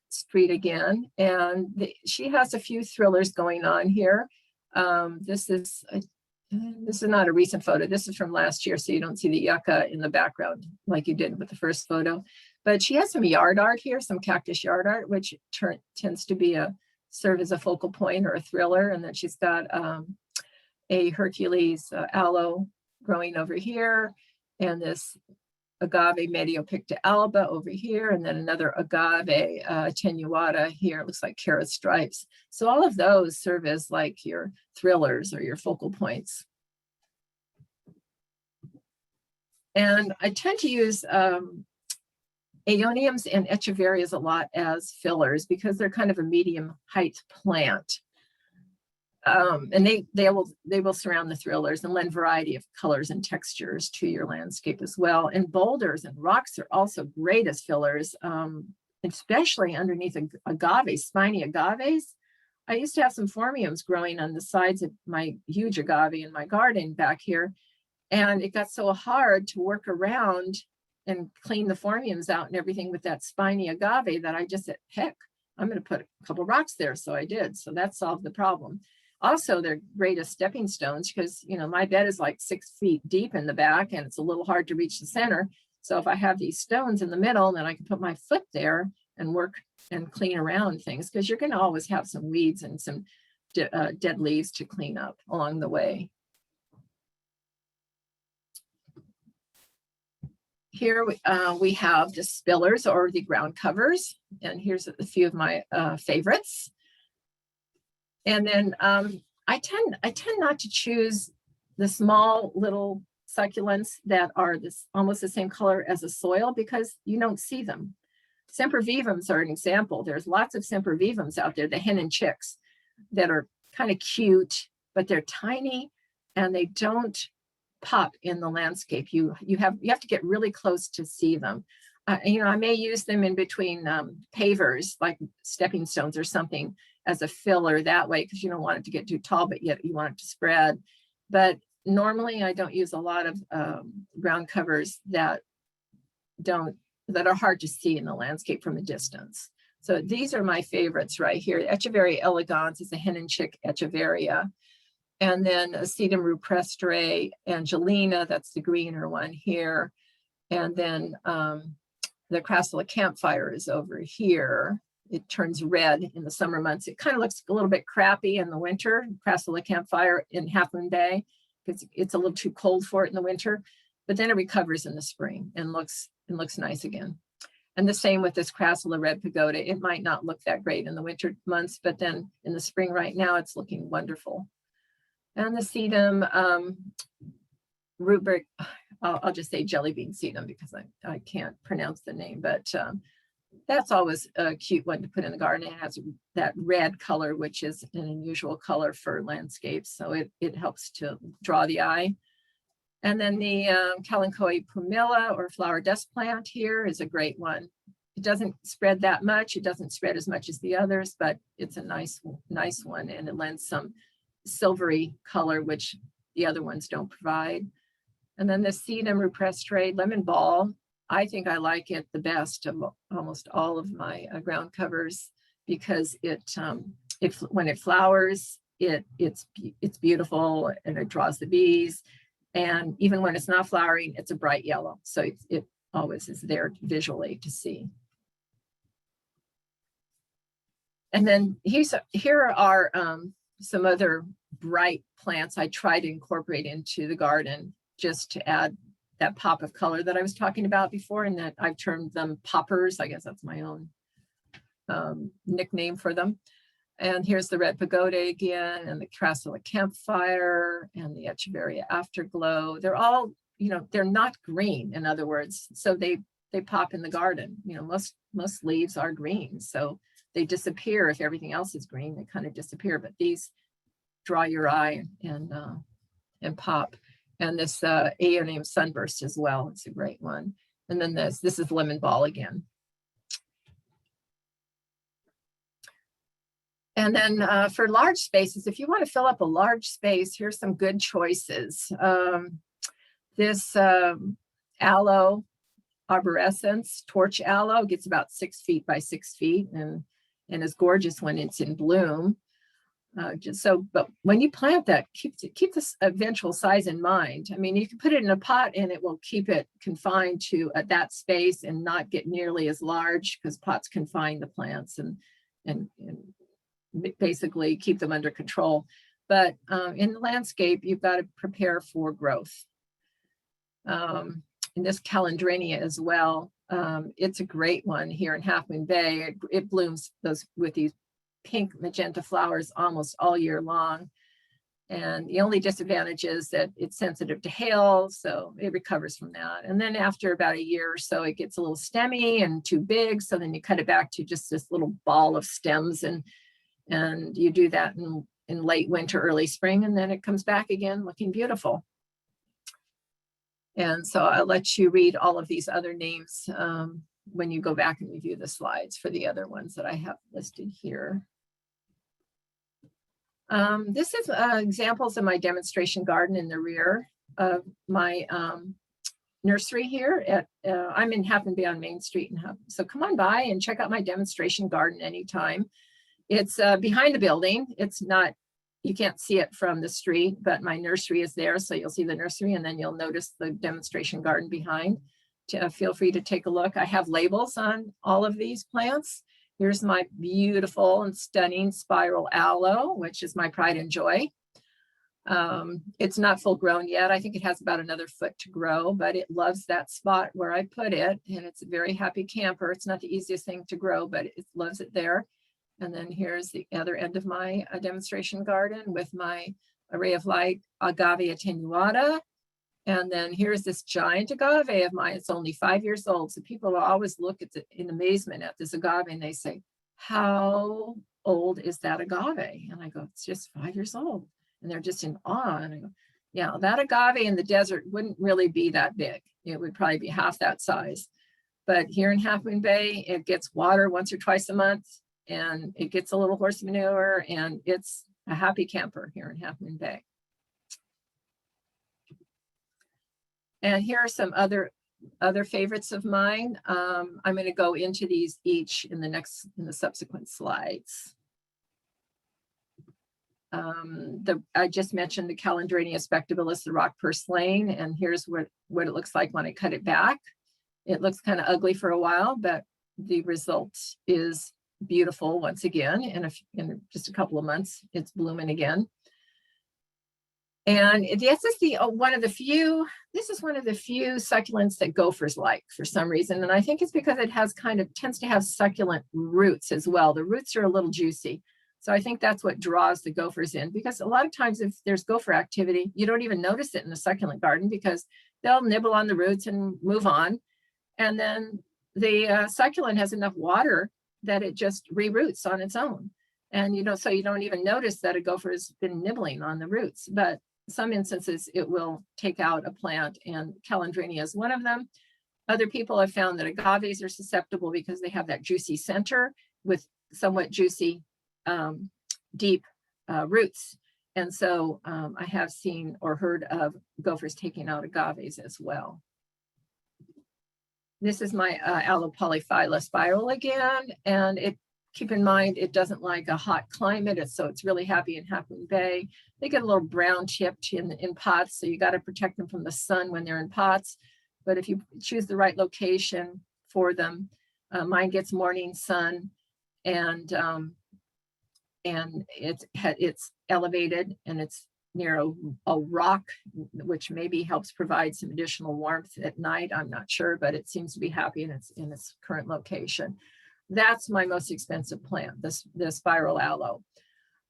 Street again, and she has a few thrillers going on here. This is not a recent photo. This is from last year, so you don't see the yucca in the background like you did with the first photo. But she has some yard art here, some cactus yard art, which tends to serve as a focal point or a thriller. And then she's got a Hercules aloe growing over here, and this agave Mediopicta alba over here, and then another agave attenuata here. It looks like carrot stripes. So all of those serve as like your thrillers or your focal points. And I tend to use Aeoniums and Echeverias a lot as fillers because they're kind of a medium height plant. And they will surround the thrillers and lend variety of colors and textures to your landscape as well. And boulders and rocks are also great as fillers, especially underneath agave, spiny agaves. I used to have some phormiums growing on the sides of my huge agave in my garden back here. And it got so hard to work around and clean the phormiums out and everything with that spiny agave that I just said, heck, I'm going to put a couple rocks there. So I did. So that solved the problem. Also, they're great as stepping stones because, you know, my bed is like 6 feet deep in the back and it's a little hard to reach the center. So if I have these stones in the middle, then I can put my foot there and work and clean around things because you're going to always have some weeds and some dead leaves to clean up along the way. Here we have the spillers or the ground covers, and here's a few of my favorites. And then I tend not to choose the small little succulents that are almost the same color as the soil because you don't see them. Sempervivums are an example. There's lots of sempervivums out there, the hen and chicks, that are kind of cute, but they're tiny and they don't pop in the landscape. You have to get really close to see them. You know, I may use them in between pavers, like stepping stones or something, as a filler that way because you don't want it to get too tall, but yet you want it to spread. But normally I don't use a lot of ground covers that are hard to see in the landscape from a distance. So these are my favorites right here. Echeveria elegans is a hen and chick Echeveria. And then Sedum rupestre Angelina, that's the greener one here. And then the Crassula campfire is over here. It turns red in the summer months. It kind of looks a little bit crappy in the winter, Crassula campfire in Half Moon Bay, because it's a little too cold for it in the winter, but then it recovers in the spring and looks nice again. And the same with this Crassula red pagoda. It might not look that great in the winter months, but then in the spring right now, it's looking wonderful. And the sedum rubric, I'll just say jelly bean sedum because I can't pronounce the name, but that's always a cute one to put in the garden. It has that red color, which is an unusual color for landscapes. So it helps to draw the eye. And then the Kalanchoe pumila or flower dust plant here is a great one. It doesn't spread that much. It doesn't spread as much as the others, but it's a nice one. And it lends some silvery color, which the other ones don't provide. And then the Sedum rupestre lemon ball. I think I like it the best of almost all of my ground covers because when it flowers, it's beautiful and it draws the bees. And even when it's not flowering, it's a bright yellow. So it always is there visually to see. And then here are some other bright plants I try to incorporate into the garden just to add that pop of color that I was talking about before, and that I've termed them poppers. I guess that's my own nickname for them. And here's the red pagoda again, and the Crassula campfire, and the Echeveria afterglow. They're all, you know, they're not green, in other words, so they pop in the garden. You know, most leaves are green, so they disappear if everything else is green. They kind of disappear, but these draw your eye and pop. And this Aeonium sunburst as well. It's a great one. And then this is lemon ball again. And then for large spaces, if you want to fill up a large space, here's some good choices. This aloe arborescens, torch aloe, gets about 6 feet by 6 feet and is gorgeous when it's in bloom. But when you plant that, keep this eventual size in mind. I mean, you can put it in a pot and it will keep it confined to that space and not get nearly as large because pots confine the plants and basically keep them under control. But in the landscape, you've got to prepare for growth. And this Calandrinia as well, it's a great one here in Half Moon Bay. It blooms with these pink magenta flowers almost all year long. And the only disadvantage is that it's sensitive to hail, so it recovers from that. And then after about a year or so, it gets a little stemmy and too big. So then you cut it back to just this little ball of stems, and you do that in late winter, early spring, and then it comes back again looking beautiful. And so I'll let you read all of these other names when you go back and review the slides for the other ones that I have listed here. This is examples of my demonstration garden in the rear of my nursery here at, I'm in Half Moon Bay on Main Street. So come on by and check out my demonstration garden anytime. It's behind the building. It's not, you can't see it from the street, but my nursery is there. So you'll see the nursery and then you'll notice the demonstration garden behind. Feel free to take a look. I have labels on all of these plants. Here's my beautiful and stunning spiral aloe, which is my pride and joy. It's not full grown yet. I think it has about another foot to grow, but it loves that spot where I put it. And it's a very happy camper. It's not the easiest thing to grow, but it loves it there. And then here's the other end of my demonstration garden with my array of light agave attenuata. And then here's this giant agave of mine. It's only 5 years old. So people will always look at in amazement at this agave and they say, how old is that agave? And I go, it's just 5 years old. And they're just in awe. And I go, yeah, that agave in the desert wouldn't really be that big. It would probably be half that size. But here in Half Moon Bay, it gets water once or twice a month and it gets a little horse manure and it's a happy camper here in Half Moon Bay. And here are some other favorites of mine. I'm going to go into these each in the subsequent slides. I just mentioned the Calandrinia Spectabilis, the rock purslane, and here's what it looks like when I cut it back. It looks kind of ugly for a while, but the result is beautiful once again. In just a couple of months, it's blooming again. And this is one of the few succulents that gophers like for some reason. And I think it's because it has tends to have succulent roots as well. The roots are a little juicy. So I think that's what draws the gophers in, because a lot of times if there's gopher activity, you don't even notice it in a succulent garden because they'll nibble on the roots and move on. And then the succulent has enough water that it just re-roots on its own. And so you don't even notice that a gopher has been nibbling on the roots. But some instances it will take out a plant, and Calandrinia is one of them. Other people have found that agaves are susceptible because they have that juicy center with somewhat juicy deep roots. And so I have seen or heard of gophers taking out agaves as well. This is my Aloe Polyphylla spiral again, and keep in mind, it doesn't like a hot climate, so it's really happy in Half Moon Bay. They get a little brown chipped in pots, so you got to protect them from the sun when they're in pots. But if you choose the right location for them, mine gets morning sun, and it's elevated and it's near a rock, which maybe helps provide some additional warmth at night. I'm not sure, but it seems to be happy in its current location. That's my most expensive plant, the spiral aloe.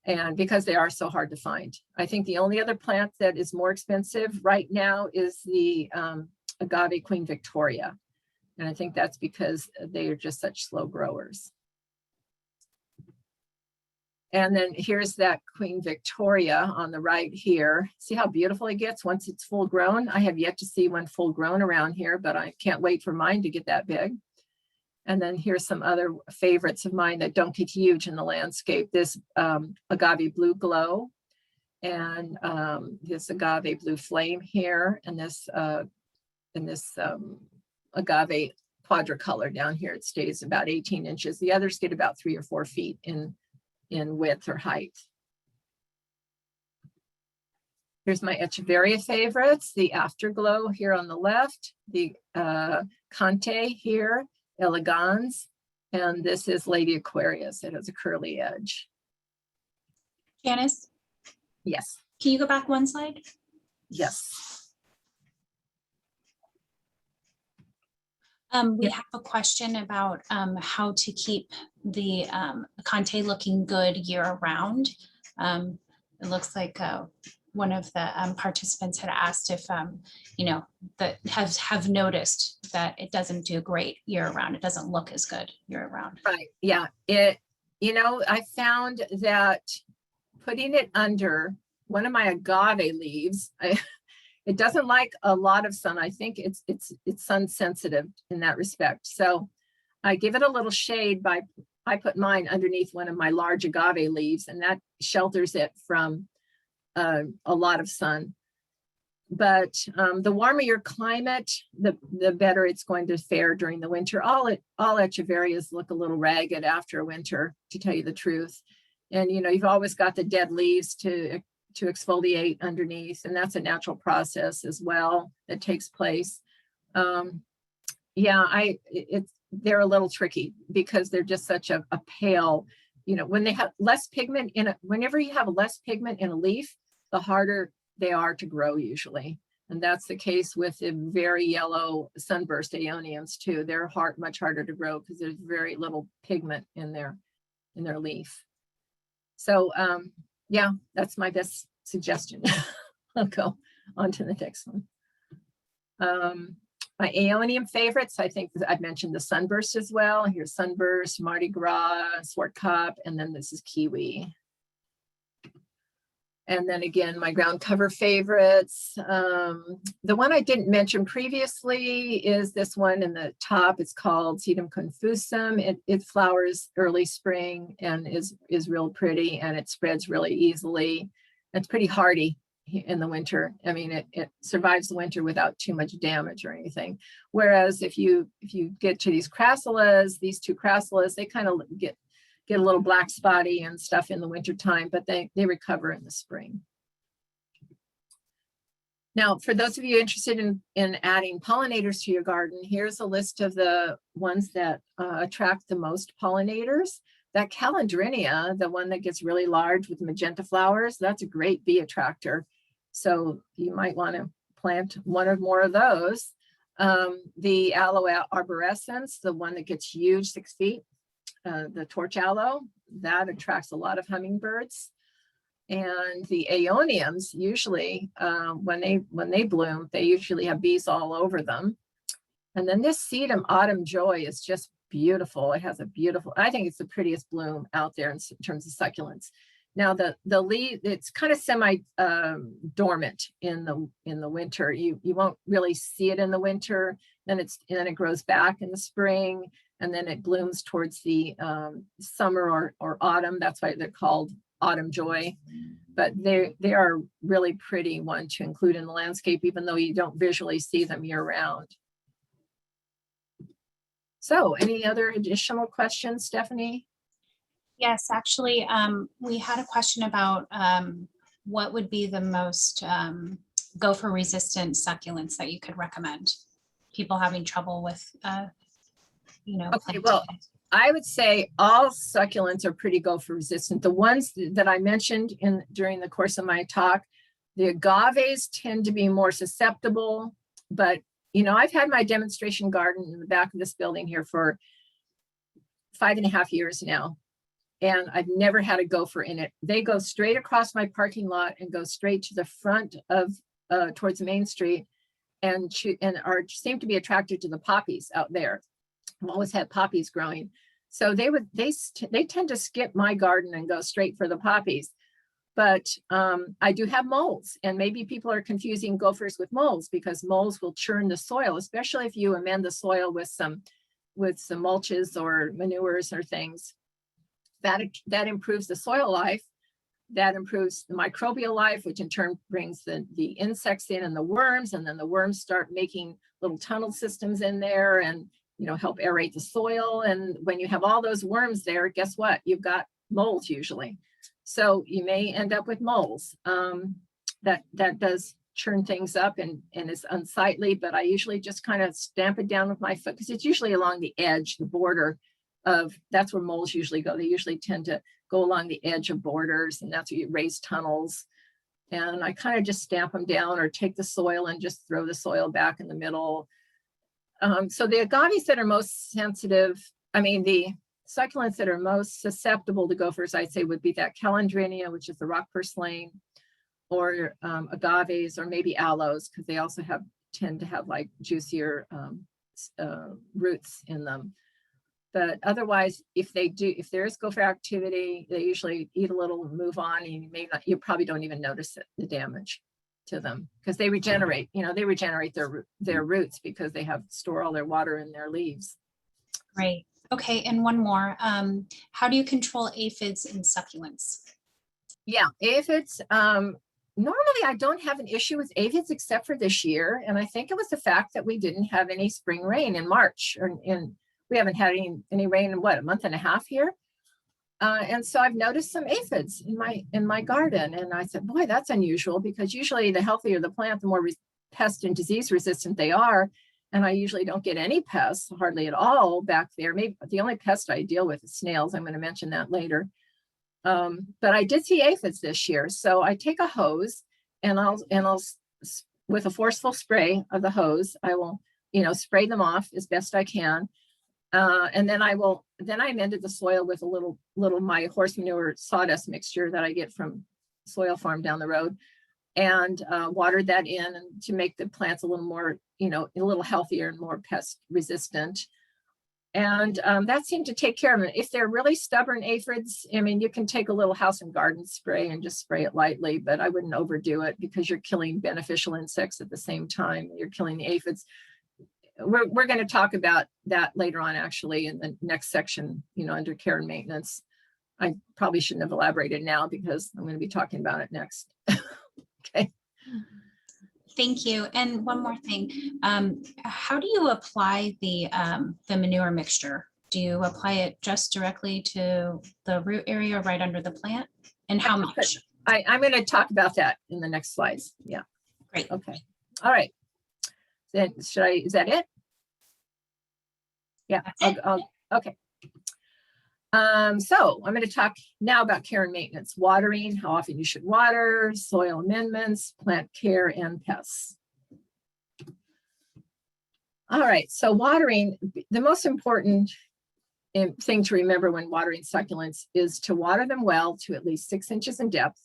And because they are so hard to find. I think the only other plant that is more expensive right now is the Agave Queen Victoria. And I think that's because they are just such slow growers. And then here's that Queen Victoria on the right here. See how beautiful it gets once it's full grown? I have yet to see one full grown around here, but I can't wait for mine to get that big. And then here's some other favorites of mine that don't get huge in the landscape. This Agave Blue Glow, and this Agave Blue Flame here, and this Agave Quadricolor down here. It stays about 18 inches. The others get about 3 or 4 feet in width or height. Here's my Echeveria favorites, the Afterglow here on the left, the Conte here, Elegans, and this is Lady Aquarius. It has a curly edge. Janice? Yes. Can you go back one slide? Yes. We have a question about how to keep the Conte looking good year round. it looks like one of the participants had asked if, you know, that have noticed that it doesn't do great year round. It doesn't look as good year round. Right. Yeah. You know, I found that putting it under one of my agave leaves, it doesn't like a lot of sun. I think it's sun sensitive in that respect. So I give it a little shade I put mine underneath one of my large agave leaves, and that shelters it from a lot of sun. But the warmer your climate, the better it's going to fare during the winter. All Echeverias look a little ragged after winter, to tell you the truth. And you know, you've always got the dead leaves to exfoliate underneath, and that's a natural process as well that takes place. Yeah, they're a little tricky because they're just such a pale, you know, when they have less pigment whenever you have less pigment in a leaf, the harder they are to grow usually. And that's the case with the very yellow sunburst aeoniums too. They're much harder to grow because there's very little pigment in their leaf. So yeah, that's my best suggestion. I'll go on to the next one. My aeonium favorites, I think I've mentioned the sunburst as well. Here's sunburst, Mardi Gras, Swart Cup, and then this is kiwi. And then again, my ground cover favorites. The one I didn't mention previously is this one in the top. It's called Sedum confusum. It flowers early spring and is real pretty, and it spreads really easily. It's pretty hardy in the winter. I mean, it survives the winter without too much damage or anything. Whereas if you get to these crassulas, these two crassulas, they kind of get a little black spotty and stuff in the winter time, but they recover in the spring. Now, for those of you interested in adding pollinators to your garden, here's a list of the ones that attract the most pollinators. That Calandrinia, the one that gets really large with magenta flowers, that's a great bee attractor. So you might want to plant one or more of those. The Aloe arborescens, the one that gets huge, 6 feet, the torch aloe, that attracts a lot of hummingbirds. And the aeoniums, usually when they bloom, they usually have bees all over them. And then this Sedum Autumn Joy is just beautiful. It has a beautiful, I think it's the prettiest bloom out there in terms of succulents. Now the leaf, it's kind of semi dormant in the winter. You won't really see it in the winter. Then it grows back in the spring, and then it blooms towards the summer or autumn. That's why they're called Autumn Joy. But they are really pretty one to include in the landscape, even though you don't visually see them year round. So any other additional questions, Stephanie? Yes, actually, we had a question about what would be the most gopher resistant succulents that you could recommend people having trouble with, Okay, well, I would say all succulents are pretty gopher resistant. The ones that I mentioned during the course of my talk, the agaves tend to be more susceptible, but you know, I've had my demonstration garden in the back of this building here for 5.5 years now, and I've never had a gopher in it. They go straight across my parking lot and go straight to the front of towards Main Street, and seem to be attracted to the poppies out there. I've always had poppies growing, so they tend to skip my garden and go straight for the poppies. But I do have moles, and maybe people are confusing gophers with moles, because moles will churn the soil, especially if you amend the soil with some mulches or manures or things. That improves the soil life, that improves the microbial life, which in turn brings the insects in and the worms, and then the worms start making little tunnel systems in there and help aerate the soil. And when you have all those worms there, guess what? You've got moles usually. So you may end up with moles. That does churn things up and is unsightly, but I usually just kind of stamp it down with my foot, because it's usually along the edge, the border that's where moles usually go. They usually tend to go along the edge of borders, and that's where you raise tunnels. And I kind of just stamp them down, or take the soil and just throw the soil back in the middle. So the agaves that are most sensitive, I mean, the succulents that are most susceptible to gophers, I'd say, would be that Calandrinia, which is the rock purslane, or agaves, or maybe aloes, because they also tend to have like juicier roots in them. But otherwise, if there is gopher activity, they usually eat a little and move on, and you probably don't even notice the damage to them, because they regenerate. They regenerate their roots because they store all their water in their leaves. Great. Okay, and one more. How do you control aphids in succulents? Yeah, aphids. Normally, I don't have an issue with aphids except for this year, and I think it was the fact that we didn't have any spring rain in March, we haven't had any rain in a month and a half here. And so I've noticed some aphids in my garden, and I said, boy, that's unusual, because usually the healthier the plant, the more pest and disease resistant they are. And I usually don't get any pests, hardly at all back there. Maybe the only pest I deal with is snails. I'm going to mention that later. But I did see aphids this year. So I take a hose, and I'll with a forceful spray of the hose, I will, spray them off as best I can. And then I amended the soil with a little my horse manure sawdust mixture that I get from Soil Farm down the road, and watered that in to make the plants a little more, a little healthier and more pest resistant. And that seemed to take care of it. If they're really stubborn aphids, you can take a little house and garden spray and just spray it lightly, but I wouldn't overdo it, because you're killing beneficial insects at the same time. You're killing the aphids. We're going to talk about that later on, actually, in the next section, under care and maintenance. I probably shouldn't have elaborated now, because I'm going to be talking about it next. Okay. Thank you. And one more thing, how do you apply the manure mixture? Do you apply it just directly to the root area right under the plant? And how much? I'm going to talk about that in the next slides. Yeah. Great. Okay. All right. Then is that it? Yeah. Okay. So I'm going to talk now about care and maintenance, watering, how often you should water, soil amendments, plant care, and pests. All right. So watering, the most important thing to remember when watering succulents is to water them well to at least 6 inches in depth,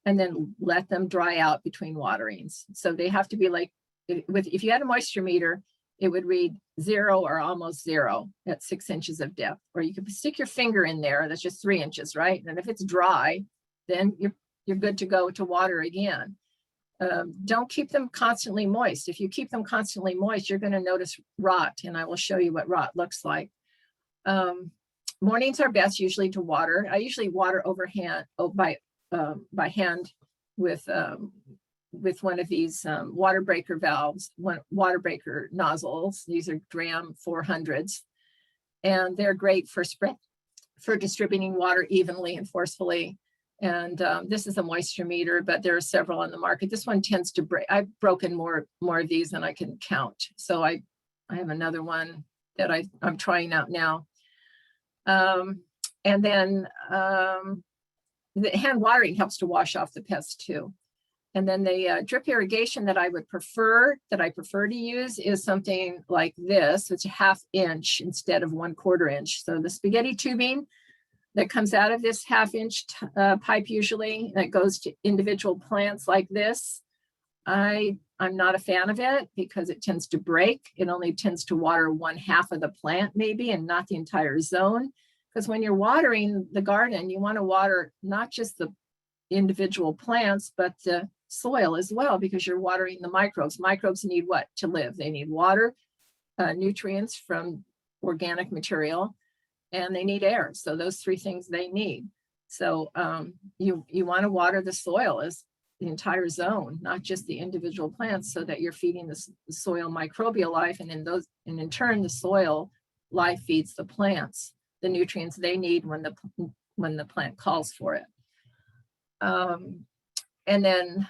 and then let them dry out between waterings. So they have to be like, if you had a moisture meter, it would read 0 or almost 0 at 6 inches of depth. Or you could stick your finger in there, that's just 3 inches, right? And if it's dry, then you're good to go to water again. Don't keep them constantly moist. If you keep them constantly moist, you're going to notice rot, and I will show you what rot looks like. Mornings are best usually to water. I usually water by hand with one of these water breaker valves, water breaker nozzles. These are Dram 400s, and they're great for distributing water evenly and forcefully. And this is a moisture meter, but there are several on the market. This one tends to break. I've broken more of these than I can count. So I have another one that I'm trying out now. And then the hand watering helps to wash off the pests too. And then the drip irrigation that I prefer to use is something like this. It's a 1/2 inch instead of 1/4 inch. So the spaghetti tubing that comes out of this 1/2 inch pipe usually, that goes to individual plants like this. I'm not a fan of it because it tends to break. It only tends to water 1/2 of the plant maybe, and not the entire zone. Because when you're watering the garden, you want to water not just the individual plants, but the soil as well, because you're watering the microbes. Microbes need what to live? They need water, nutrients from organic material, and they need air. So those 3 things they need. So you want to water the soil as the entire zone, not just the individual plants, so that you're feeding the soil microbial life, and in turn the soil life feeds the plants the nutrients they need when the plant calls for it. And then,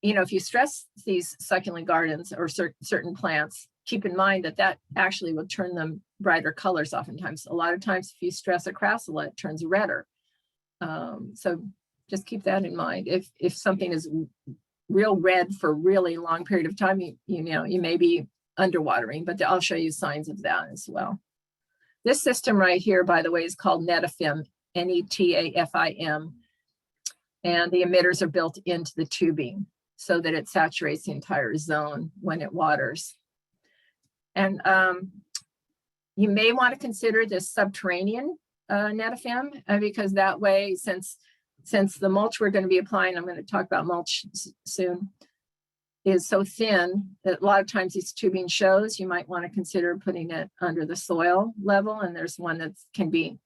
if you stress these succulent gardens or certain plants, keep in mind that actually will turn them brighter colors oftentimes. A lot of times, if you stress a crassula, it turns redder. So just keep that in mind. If something is real red for a really long period of time, you may be underwatering, but I'll show you signs of that as well. This system right here, by the way, is called Netafim, Netafim. And the emitters are built into the tubing so that it saturates the entire zone when it waters. And you may want to consider this subterranean Netafim, because that way, since the mulch we're going to be applying, I'm going to talk about mulch soon, is so thin that a lot of times these tubing shows, you might want to consider putting it under the soil level. And there's one that can be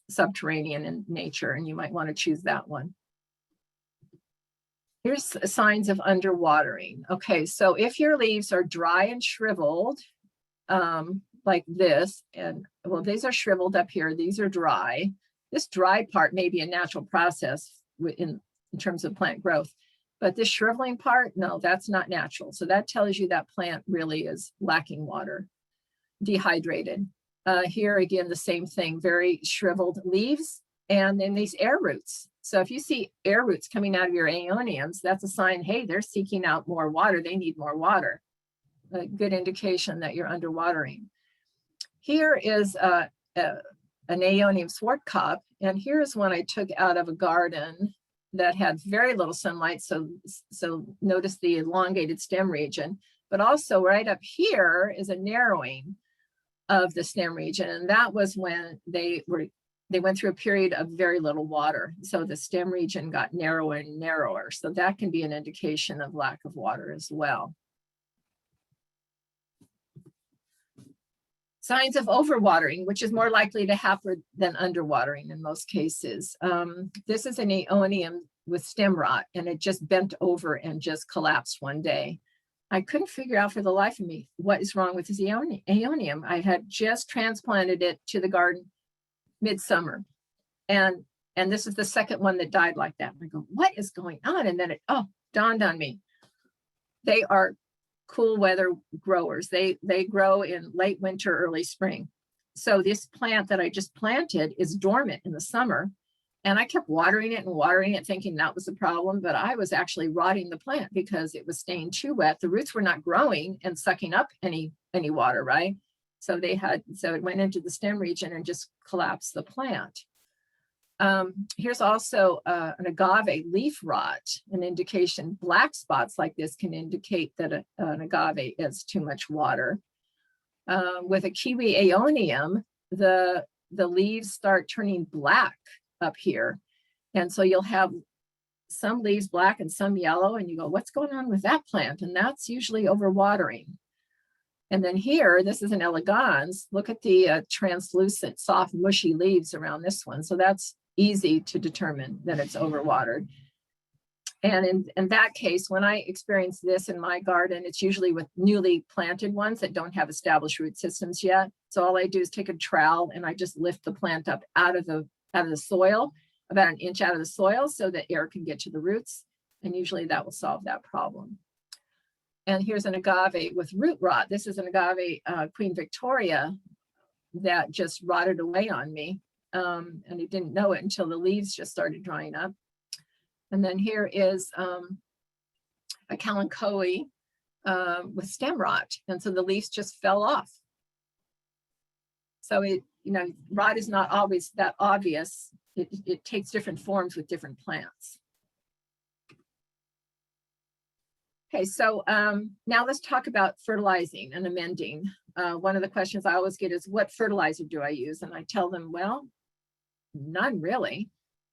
subterranean in nature, and you might want to choose that one. Here's signs of underwatering. Okay, so if your leaves are dry and shriveled, like this, and well, these are shriveled up here, these are dry. This dry part may be a natural process in terms of plant growth, but this shriveling part, no, that's not natural. So that tells you that plant really is lacking water, dehydrated. Here again, the same thing, very shriveled leaves, and then these air roots. So if you see air roots coming out of your aeoniums, that's a sign, hey, they're seeking out more water. They need more water. A good indication that you're underwatering. Here is an aeonium Swartkop, and here's one I took out of a garden that had very little sunlight. So notice the elongated stem region, but also right up here is a narrowing of the stem region, and that was when they went through a period of very little water. So the stem region got narrower and narrower. So that can be an indication of lack of water as well. Signs of overwatering, which is more likely to happen than underwatering in most cases. This is an aeonium with stem rot, and it just bent over and just collapsed one day. I couldn't figure out for the life of me what is wrong with this aeonium. I had just transplanted it to the garden midsummer, and this is the second one that died like that. I go, what is going on? And then it dawned on me. They are cool weather growers. They grow in late winter, early spring. So this plant that I just planted is dormant in the summer, and I kept watering it, thinking that was the problem, but I was actually rotting the plant because it was staying too wet. The roots were not growing and sucking up any water, right? So it went into the stem region and just collapsed the plant. Here's also an agave leaf rot, an indication. Black spots like this can indicate that an agave has too much water. With a kiwi aeonium, the leaves start turning black up here. And so you'll have some leaves black and some yellow, and you go, what's going on with that plant? And that's usually overwatering. And then here, this is an elegans. Look at the translucent, soft, mushy leaves around this one. So that's easy to determine that it's overwatered. And in that case, when I experience this in my garden, it's usually with newly planted ones that don't have established root systems yet. So all I do is take a trowel and I just lift the plant up out of the soil, about an inch out of the soil, so that air can get to the roots. And usually that will solve that problem. And here's an agave with root rot. This is an agave Queen Victoria that just rotted away on me. And I didn't know it until the leaves just started drying up. And then here is a Calandrinia with stem rot. And so the leaves just fell off. So rot is not always that obvious. It takes different forms with different plants. Okay, so now let's talk about fertilizing and amending. One of the questions I always get is, what fertilizer do I use? And I tell them, well, none really.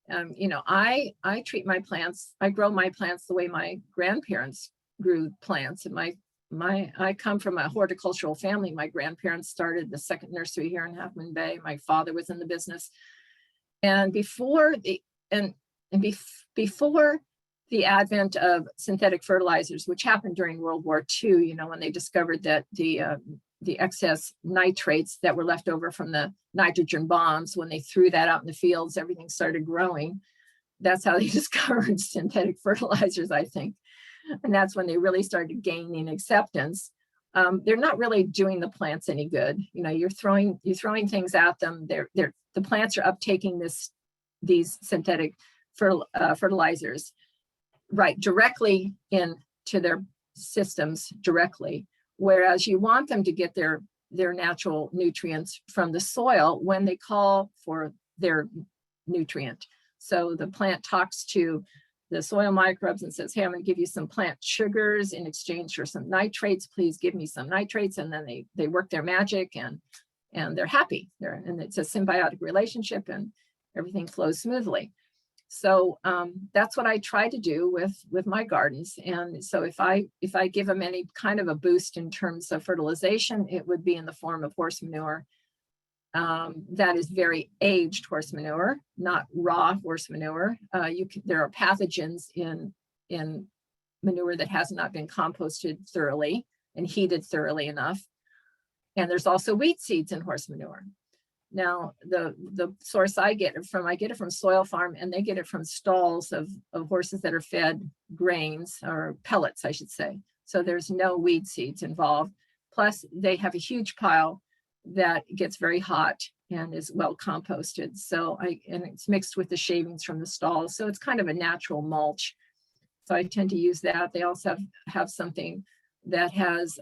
I treat my plants, I grow my plants the way my grandparents grew plants. And I come from a horticultural family. My grandparents started the second nursery here in Half Moon Bay. My father was in the business. And before the advent of synthetic fertilizers, which happened during World War II, when they discovered that the excess nitrates that were left over from the nitrogen bombs, when they threw that out in the fields, everything started growing. That's how they discovered synthetic fertilizers, I think. And that's when they really started gaining acceptance. They're not really doing the plants any good. You're throwing things at them. The plants are uptaking these synthetic fertilizers right directly into their systems directly, whereas you want them to get their their natural nutrients from the soil when they call for their nutrient. So the plant talks to the soil microbes and says, hey, I'm going to give you some plant sugars in exchange for some nitrates. Please give me some nitrates. And then they work their magic and they're happy. And it's a symbiotic relationship and everything flows smoothly. So that's what I try to do with my gardens. And so if I give them any kind of a boost in terms of fertilization, it would be in the form of horse manure. That is very aged horse manure, not raw horse manure. There are pathogens in manure that has not been composted thoroughly and heated thoroughly enough. And there's also wheat seeds in horse manure. Now, the source I get it from Soil Farm, and they get it from stalls of horses that are fed grains or pellets, I should say. So there's no weed seeds involved. Plus, they have a huge pile that gets very hot and is well composted. And it's mixed with the shavings from the stalls. So it's kind of a natural mulch. So I tend to use that. They also have something that has,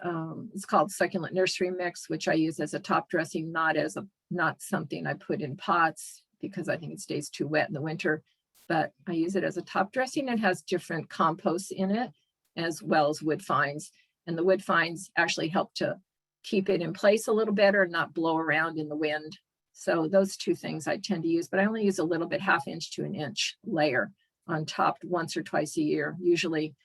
it's called Succulent Nursery Mix, which I use as a top dressing, not something I put in pots because I think it stays too wet in the winter, but I use it as a top dressing. It has different composts in it, as well as wood fines. And the wood fines actually help to keep it in place a little better and not blow around in the wind. So those two things I tend to use, but I only use a little bit, 1/2 inch to 1 inch layer on top once or twice a year, usually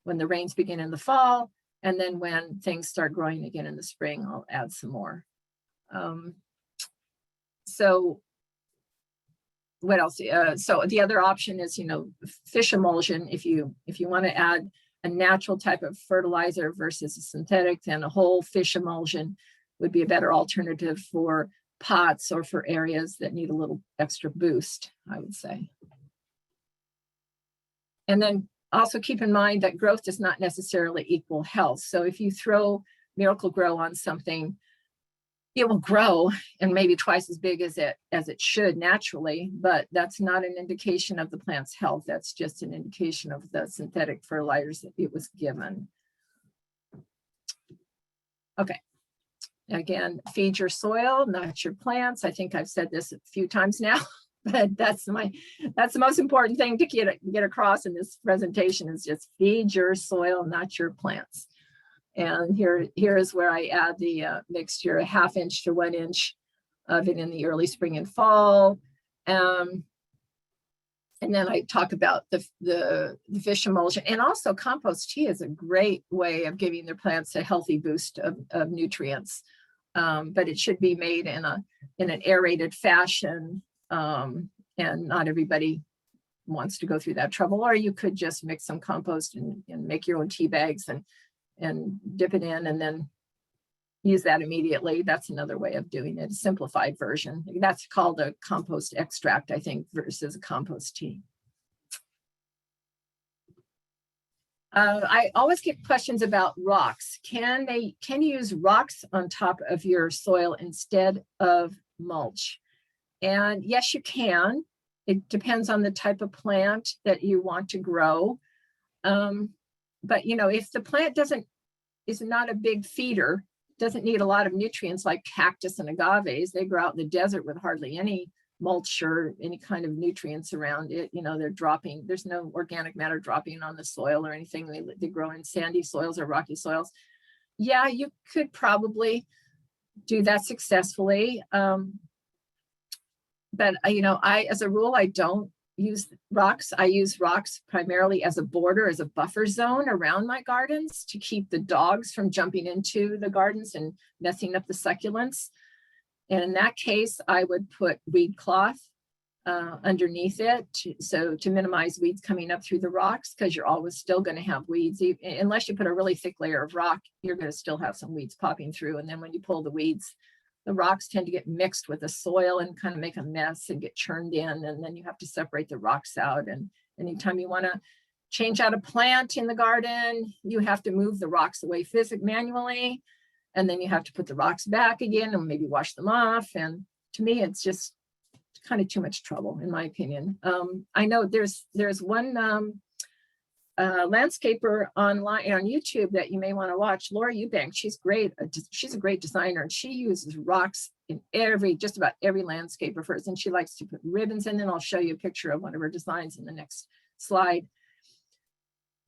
when the rains begin in the fall. And then when things start growing again in the spring, I'll add some more. So what else? So the other option is, fish emulsion. If you want to add a natural type of fertilizer versus a synthetic, then a whole fish emulsion would be a better alternative for pots or for areas that need a little extra boost, I would say. And then also keep in mind that growth does not necessarily equal health. So if you throw Miracle-Gro on something, it will grow and maybe twice as big as it should naturally, but that's not an indication of the plant's health. That's just an indication of the synthetic fertilizers that it was given. Okay. Again, feed your soil, not your plants. I think I've said this a few times now, but that's the most important thing to get across in this presentation is just feed your soil, not your plants. And here is where I add the mixture, 1/2 inch to 1 inch of it in the early spring and fall. And then I talk about the fish emulsion, and also compost tea is a great way of giving their plants a healthy boost of nutrients. But it should be made in an aerated fashion, and not everybody wants to go through that trouble. Or you could just mix some compost and make your own tea bags and dip it in and then use that immediately. That's another way of doing it, a simplified version. That's called a compost extract, I think, versus a compost tea. I always get questions about rocks. Can you use rocks on top of your soil instead of mulch? And yes, you can. It depends on the type of plant that you want to grow. But if the plant is not a big feeder, doesn't need a lot of nutrients like cactus and agaves, they grow out in the desert with hardly any mulch or any kind of nutrients around it. They're dropping, there's no organic matter dropping on the soil or anything. They grow in sandy soils or rocky soils. Yeah, you could probably do that successfully. But as a rule, I don't use rocks. I use rocks primarily as a border, as a buffer zone around my gardens to keep the dogs from jumping into the gardens and messing up the succulents. And in that case, I would put weed cloth underneath it to minimize weeds coming up through the rocks, because you're always still going to have weeds. Unless you put a really thick layer of rock, you're going to still have some weeds popping through. And then when you pull the weeds, the rocks tend to get mixed with the soil and kind of make a mess and get churned in. And then you have to separate the rocks out. And anytime you want to change out a plant in the garden, you have to move the rocks away manually. And then you have to put the rocks back again and maybe wash them off. And to me, it's just kind of too much trouble, in my opinion. I know there's one a landscaper online on YouTube that you may want to watch, Laura Eubanks. She's great. She's a great designer, and she uses rocks in just about every landscape of hers, and she likes to put ribbons in. And I'll show you a picture of one of her designs in the next slide.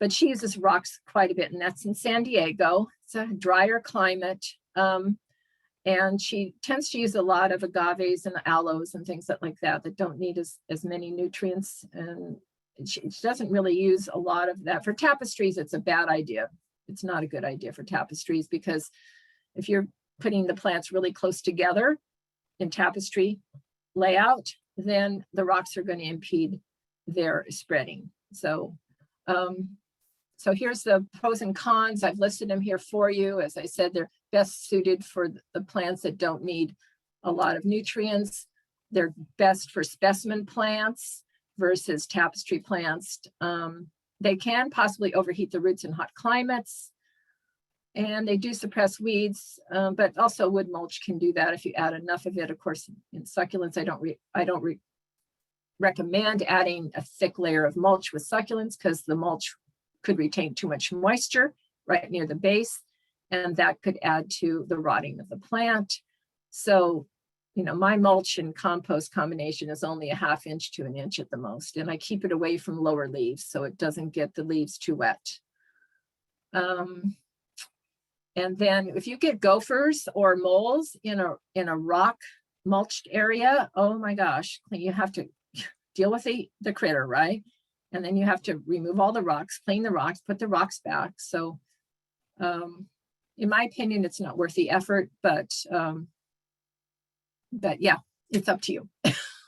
But she uses rocks quite a bit, and that's in San Diego. It's a drier climate. And she tends to use a lot of agaves and aloes and things like that don't need as many nutrients. And she doesn't really use a lot of that. For tapestries, it's a bad idea. It's not a good idea for tapestries, because if you're putting the plants really close together in tapestry layout, then the rocks are going to impede their spreading. So here's the pros and cons. I've listed them here for you. As I said, they're best suited for the plants that don't need a lot of nutrients. They're best for specimen plants versus tapestry plants. They can possibly overheat the roots in hot climates, and they do suppress weeds, but also wood mulch can do that if you add enough of it. Of course, in succulents, I don't recommend adding a thick layer of mulch with succulents, because the mulch could retain too much moisture right near the base, and that could add to the rotting of the plant. So, my mulch and compost combination is only a 1/2 inch to 1 inch at the most, and I keep it away from lower leaves so it doesn't get the leaves too wet. And then if you get gophers or moles in a rock mulched area, oh my gosh, you have to deal with the critter, right? And then you have to remove all the rocks, clean the rocks, put the rocks back. So in my opinion, it's not worth the effort, but yeah, it's up to you.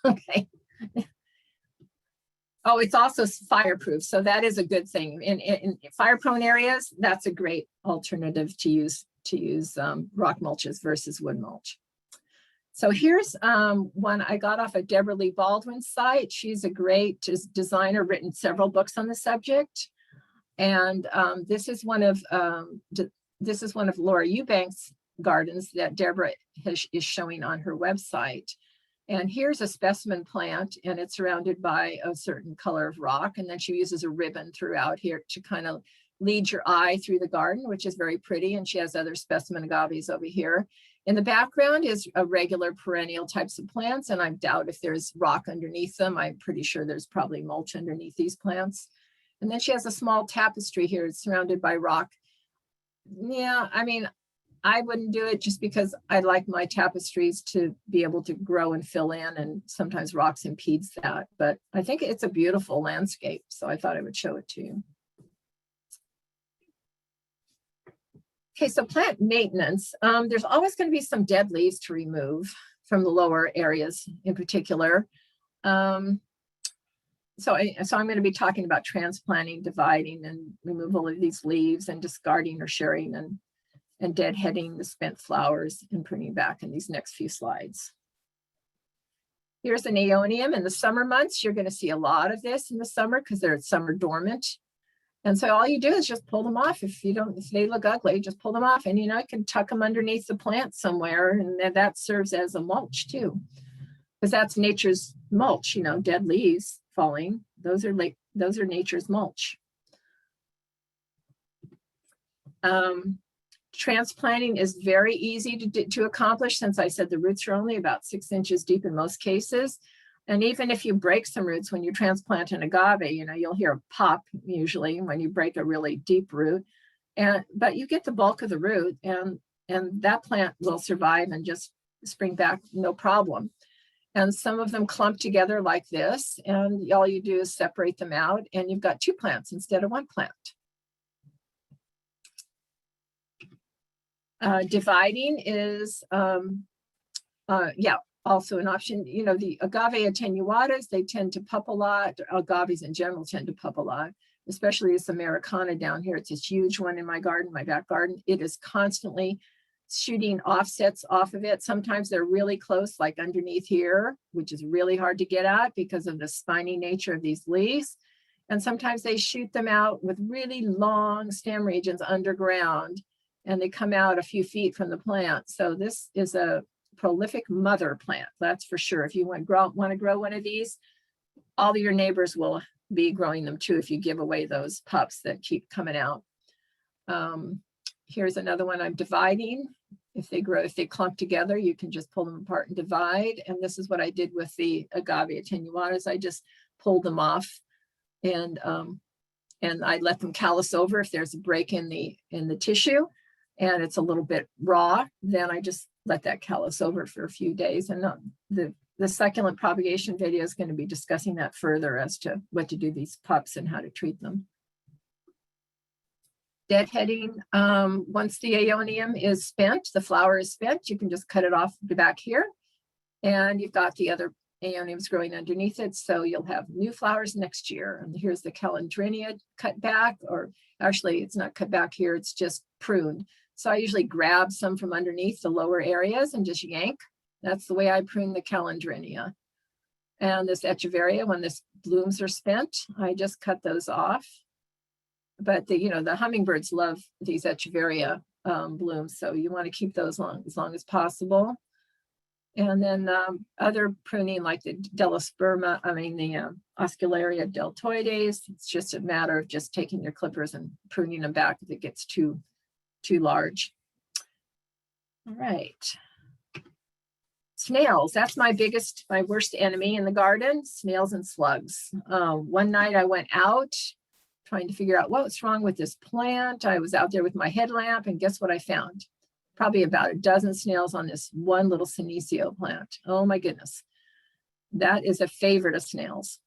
Okay. Oh, it's also fireproof. So that is a good thing. In fire-prone areas, that's a great alternative to use rock mulches versus wood mulch. So here's one I got off of Deborah Lee Baldwin's site. She's a great designer, written several books on the subject. And this is one of Laura Eubanks' gardens that Deborah is showing on her website. And here's a specimen plant, and it's surrounded by a certain color of rock. And then she uses a ribbon throughout here to kind of lead your eye through the garden, which is very pretty. And she has other specimen agaves over here. In the background is a regular perennial types of plants, and I doubt if there's rock underneath them. I'm pretty sure there's probably mulch underneath these plants. And then she has a small tapestry here. It's surrounded by rock. Yeah, I mean, I wouldn't do it just because I like my tapestries to be able to grow and fill in, and sometimes rocks impedes that. But I think it's a beautiful landscape, so I thought I would show it to you. Okay, so plant maintenance. There's always going to be some dead leaves to remove from the lower areas in particular. So I'm going to be talking about transplanting, dividing, and removal of these leaves, and discarding or sharing, and deadheading the spent flowers and pruning back in these next few slides. Here's an aeonium in the summer months. You're going to see a lot of this in the summer because they're summer dormant. And so all you do is just pull them off. If they look ugly, just pull them off. And you can tuck them underneath the plant somewhere, and that serves as a mulch too, because that's nature's mulch. Dead leaves falling. Those are nature's mulch. Transplanting is very easy to accomplish, since I said the roots are only about 6 inches deep in most cases. And even if you break some roots when you transplant an agave, you'll hear a pop usually when you break a really deep root. But you get the bulk of the root, and that plant will survive and just spring back no problem. And some of them clump together like this, and all you do is separate them out, and you've got 2 plants instead of 1 plant. Dividing is, also an option. The agave attenuatas, they tend to pup a lot. Agaves in general tend to pup a lot, especially this Americana down here. It's this huge one in my garden, my back garden. It is constantly shooting offsets off of it. Sometimes they're really close, like underneath here, which is really hard to get at because of the spiny nature of these leaves. And sometimes they shoot them out with really long stem regions underground, and they come out a few feet from the plant. So this is a prolific mother plant, that's for sure. If you want to grow one of these, all of your neighbors will be growing them too if you give away those pups that keep coming out. Here's another one I'm dividing. If they clump together, you can just pull them apart and divide. And this is what I did with the Agave attenuatas. I just pulled them off and I let them callus over if there's a break in the tissue and it's a little bit raw, then I just let that callus over for a few days. And the succulent propagation video is going to be discussing that further as to what to do these pups and how to treat them. Deadheading, once the aeonium is spent, the flower is spent, you can just cut it off the back here. And you've got the other aeoniums growing underneath it. So you'll have new flowers next year. And here's the Calandrinia cut back, or actually it's not cut back here, it's just pruned. So I usually grab some from underneath the lower areas and just yank. That's the way I prune the Calandrinia. And this Echeveria, when the blooms are spent, I just cut those off. But the hummingbirds love these Echeveria blooms, so you want to keep those as long as possible. And then other pruning like the Delosperma, the Oscularia deltoides, it's just a matter of just taking your clippers and pruning them back if it gets too large. All right. Snails, that's my worst enemy in the garden, snails and slugs. One night I went out trying to figure out what's wrong with this plant. I was out there with my headlamp and guess what I found? Probably about a dozen snails on this one little senecio plant. Oh my goodness. That is a favorite of snails.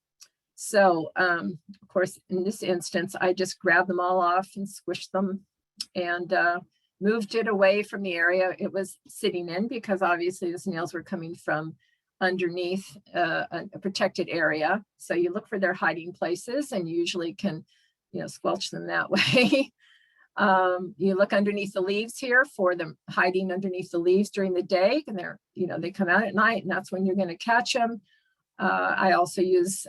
So of course, in this instance, I just grabbed them all off and squished them and moved it away from the area it was sitting in because obviously the snails were coming from underneath a protected area. So you look for their hiding places and you usually can squelch them that way. You look underneath the leaves here for them hiding underneath the leaves during the day, and they come out at night, and that's when you're going to catch them. I also use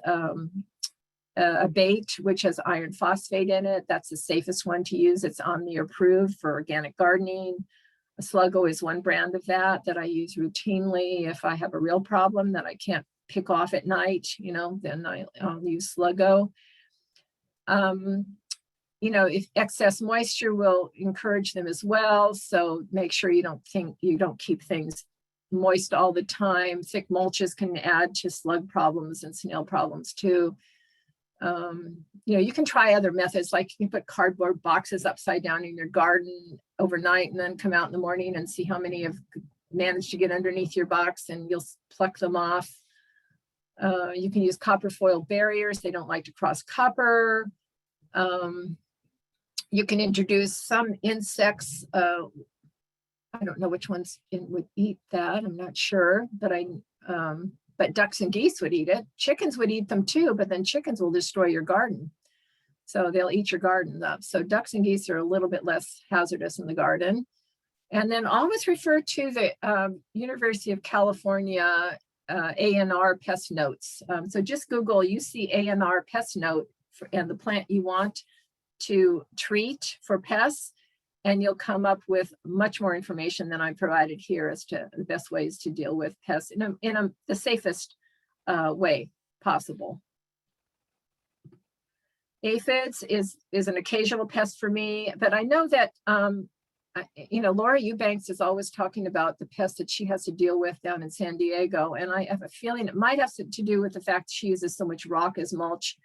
a bait which has iron phosphate in it. That's the safest one to use. It's Omni approved for organic gardening. A Sluggo is one brand of that I use routinely. If I have a real problem that I can't pick off at night, then I'll use Sluggo. If excess moisture will encourage them as well. So make sure you don't keep things moist all the time. Thick mulches can add to slug problems and snail problems too. You can try other methods, like you can put cardboard boxes upside down in your garden overnight and then come out in the morning and see how many have managed to get underneath your box and you'll pluck them off. You can use copper foil barriers. They don't like to cross copper. You can introduce some insects. I don't know which ones would eat that. I'm not sure, but ducks and geese would eat it. Chickens would eat them too, but then chickens will destroy your garden. So they'll eat your garden up. So ducks and geese are a little bit less hazardous in the garden. And then always refer to the University of California ANR pest notes. So just Google UC ANR pest note and the plant you want to treat for pests, and you'll come up with much more information than I provided here as to the best ways to deal with pests in the safest way possible. Aphids is an occasional pest for me, but I know that Laura Eubanks is always talking about the pests that she has to deal with down in San Diego, and I have a feeling it might have to do with the fact she uses so much rock as mulch,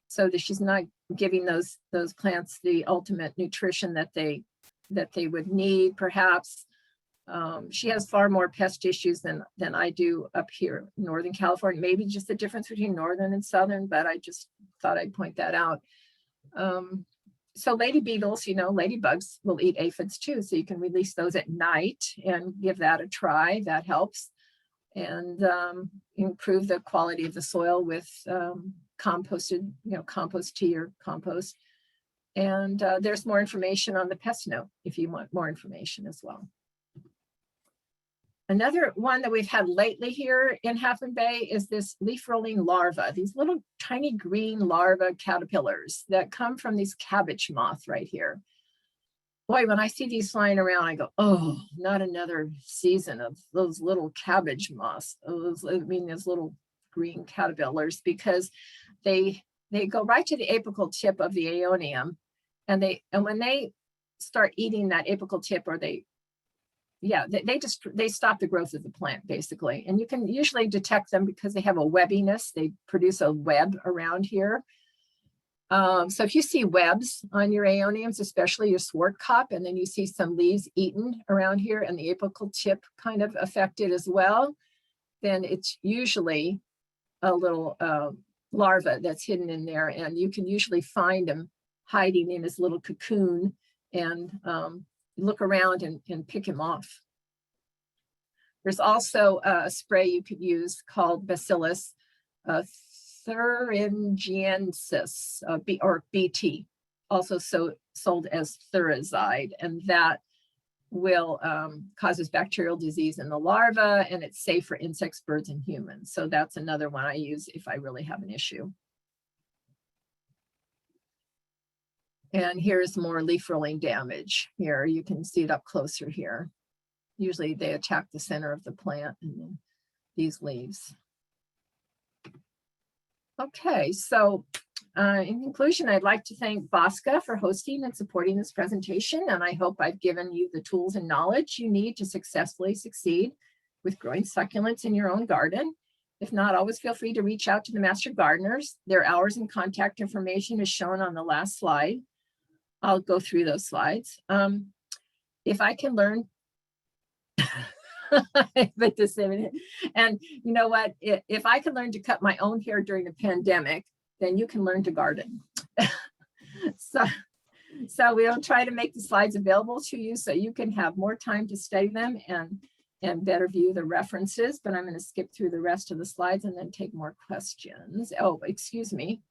so that she's not giving those plants the ultimate nutrition that they would need, perhaps. She has far more pest issues than I do up here in Northern California. Maybe just the difference between Northern and Southern, but I just thought I'd point that out. So lady beetles, ladybugs will eat aphids too. So you can release those at night and give that a try. That helps. And improve the quality of the soil with composted, compost tea or compost. And there's more information on the pest note if you want more information as well. Another one that we've had lately here in Half Moon Bay is this leaf rolling larva, these little tiny green larva caterpillars that come from these cabbage moth right here. Boy, when I see these flying around, I go, oh, not another season of those little cabbage moths. Those little green caterpillars, because they they go right to the apical tip of the aeonium, and when they start eating that apical tip, or they stop the growth of the plant basically. And you can usually detect them because they have a webbiness. They produce a web around here. So if you see webs on your aeoniums, especially your Swartkop, and then you see some leaves eaten around here and the apical tip kind of affected as well, then it's usually a little larva that's hidden in there, and you can usually find them hiding in his little cocoon, and look around and pick him off. There's also a spray you could use called Bacillus thuringiensis, or BT, also sold as Thurazide, and that will causes bacterial disease in the larva, and it's safe for insects, birds, and humans. So that's another one I use if I really have an issue. And here's more leaf rolling damage. Here, you can see it up closer here. Usually they attack the center of the plant and then these leaves. Okay, so in conclusion, I'd like to thank BAWSCA for hosting and supporting this presentation, and I hope I've given you the tools and knowledge you need to successfully succeed with growing succulents in your own garden. If not, always feel free to reach out to the Master Gardeners. Their hours and contact information is shown on the last slide. I'll go through those slides. If I can learn, but this, and you know what, if I can learn to cut my own hair during the pandemic, then you can learn to garden. So we'll try to make the slides available to you so you can have more time to study them and better view the references, but I'm going to skip through the rest of the slides and then take more questions. Oh, excuse me.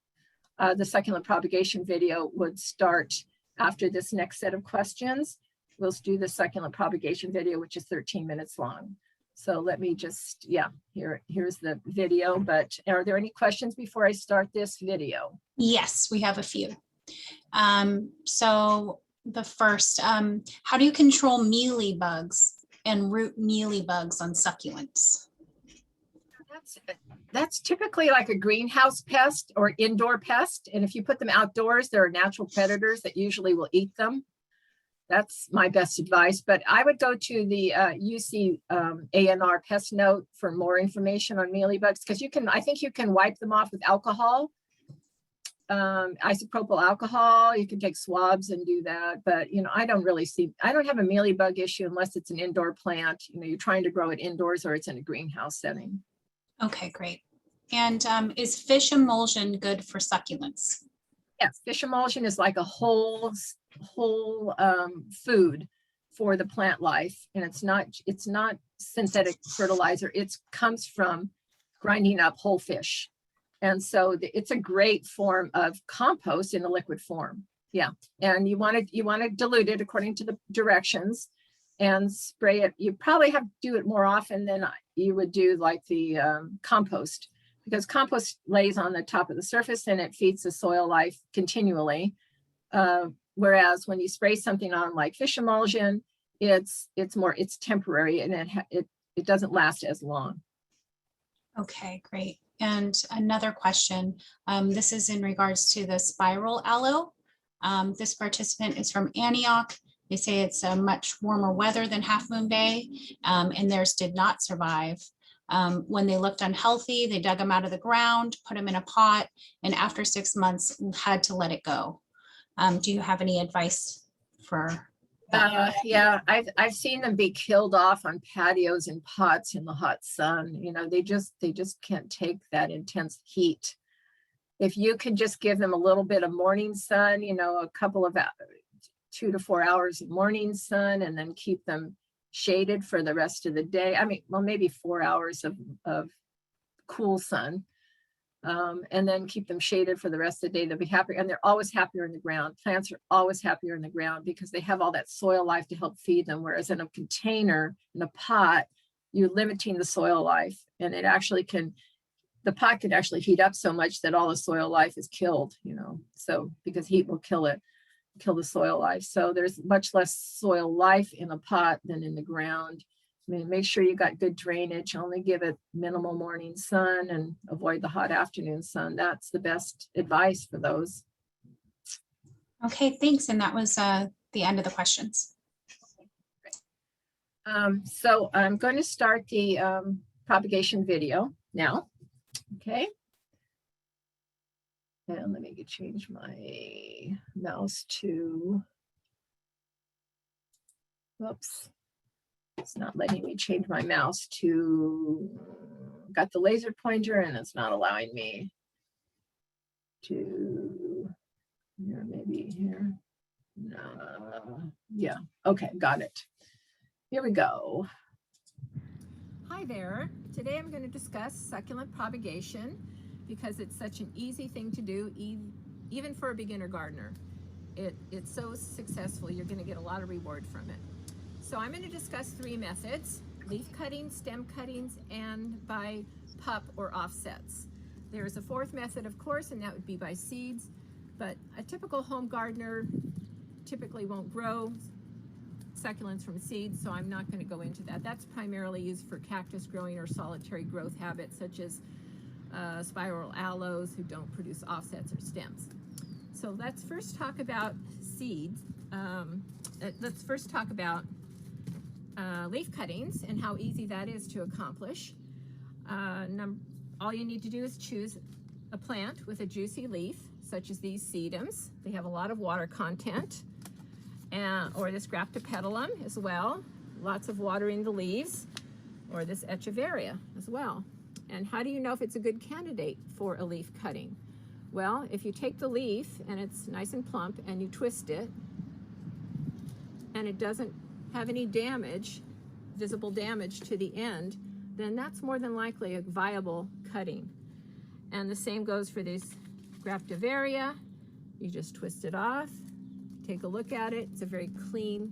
The succulent propagation video would start after this next set of questions. We'll do the succulent propagation video, which is 13 minutes long. So let me just, here's the video, but are there any questions before I start this video? Yes, we have a few. So the first, how do you control mealybugs and root mealybugs on succulents? That's typically like a greenhouse pest or indoor pest. And if you put them outdoors, there are natural predators that usually will eat them. That's my best advice, but I would go to the UC ANR pest note for more information on mealybugs, because I think you can wipe them off with alcohol, isopropyl alcohol. You can take swabs and do that, but I don't have a mealybug issue unless it's an indoor plant. You're trying to grow it indoors or it's in a greenhouse setting. Okay, great. And is fish emulsion good for succulents? Yes, fish emulsion is like a whole food for the plant life, and it's not synthetic fertilizer. It comes from grinding up whole fish, and so it's a great form of compost in a liquid form. Yeah, and you want to dilute it according to the directions and spray it. You probably have to do it more often than you would do like the compost, because compost lays on the top of the surface and it feeds the soil life continually. Whereas when you spray something on like fish emulsion, it's temporary, and it doesn't last as long. Okay, great. And another question, this is in regards to the spiral aloe. This participant is from Antioch. They say it's a much warmer weather than Half Moon Bay, and theirs did not survive. When they looked unhealthy, they dug them out of the ground, put them in a pot, and after 6 months had to let it go. Do you have any advice for that? Yeah, I've seen them be killed off on patios and pots in the hot sun. They just can't take that intense heat. If you can just give them a little bit of morning sun, a couple of 2 to 4 hours of morning sun, and then keep them shaded for the rest of the day. Maybe 4 hours of cool sun. And then keep them shaded for the rest of the day. They'll be happier, and they're always happier in the ground. Plants are always happier in the ground because they have all that soil life to help feed them. Whereas in a container, in a pot, you're limiting the soil life, and the pot can actually heat up so much that all the soil life is killed, so because heat will kill the soil life. So there's much less soil life in a pot than in the ground. make sure you got good drainage. Only give it minimal morning sun and avoid the hot afternoon sun. That's the best advice for those. Okay, thanks. And that was the end of the questions. So I'm going to start the propagation video now. Okay. And let me change my mouse to, whoops, it's not letting me change my mouse to, got the laser pointer and it's not allowing me to, here, maybe here. Yeah, okay, got it. Here we go. Hi there. Today I'm going to discuss succulent propagation because it's such an easy thing to do, even for a beginner gardener. It's so successful, you're going to get a lot of reward from it. So I'm going to discuss 3 methods: leaf cuttings, stem cuttings, and by pup or offsets. There's a 4th method, of course, and that would be by seeds, but a typical home gardener typically won't grow succulents from seeds, so I'm not going to go into that. That's primarily used for cactus growing or solitary growth habits, such as spiral aloes who don't produce offsets or stems. So let's first talk about seeds. Let's first talk about leaf cuttings and how easy that is to accomplish. All you need to do is choose a plant with a juicy leaf, such as these sedums. They have a lot of water content. Or this Graptopetalum as well, lots of water in the leaves, or this Echeveria as well. And how do you know if it's a good candidate for a leaf cutting? Well, if you take the leaf and it's nice and plump and you twist it and it doesn't have any damage, visible damage to the end, then that's more than likely a viable cutting. And the same goes for this Graptoveria. You just twist it off, take a look at it. It's a very clean